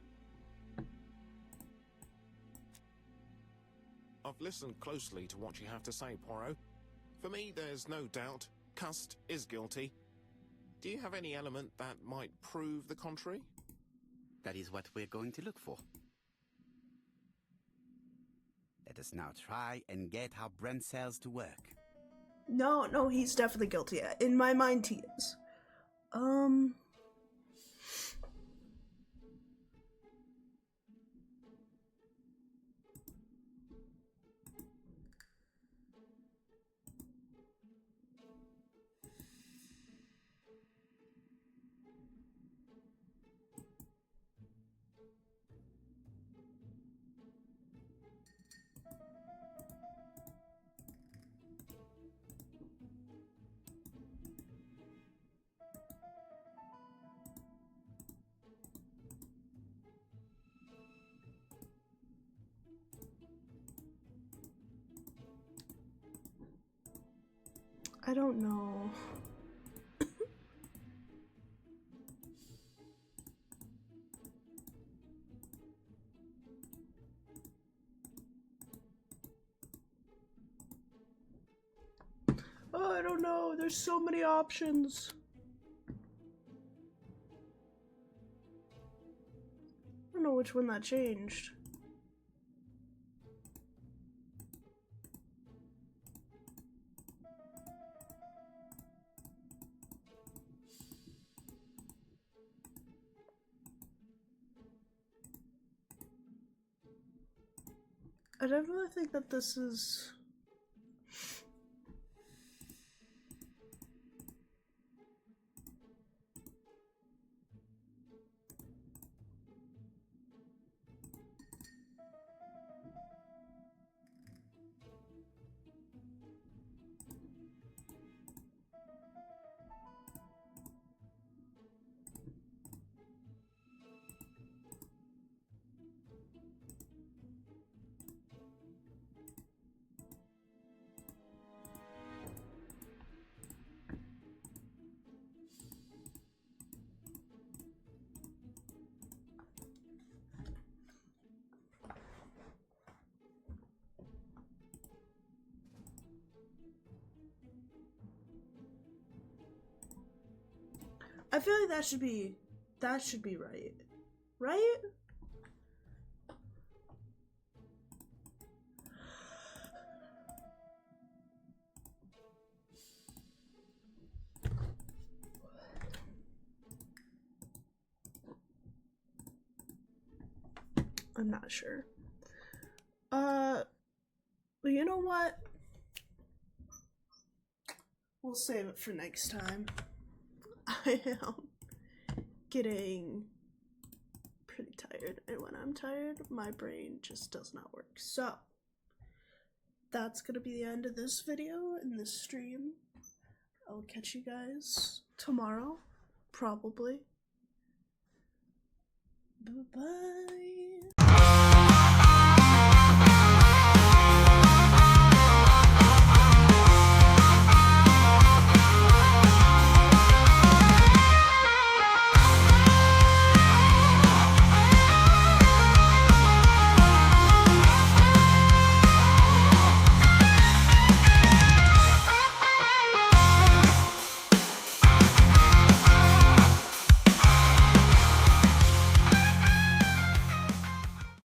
I've listened closely to what you have to say, Poirot. For me, there's no doubt Cust is guilty. Do you have any element that might prove the contrary? That is what we're going to look for. Let us now try and get our brain cells to work. No, he's definitely guilty. In my mind, he is. I don't know. Oh, I don't know. There's so many options. I don't know which one that changed. I definitely think that this is... I feel like that should be right. Right? I'm not sure. Well, you know what? We'll save it for next time. I am getting pretty tired, and when I'm tired, my brain just does not work. So, that's gonna be the end of this video and this stream. I'll catch you guys tomorrow, probably. Bye-bye.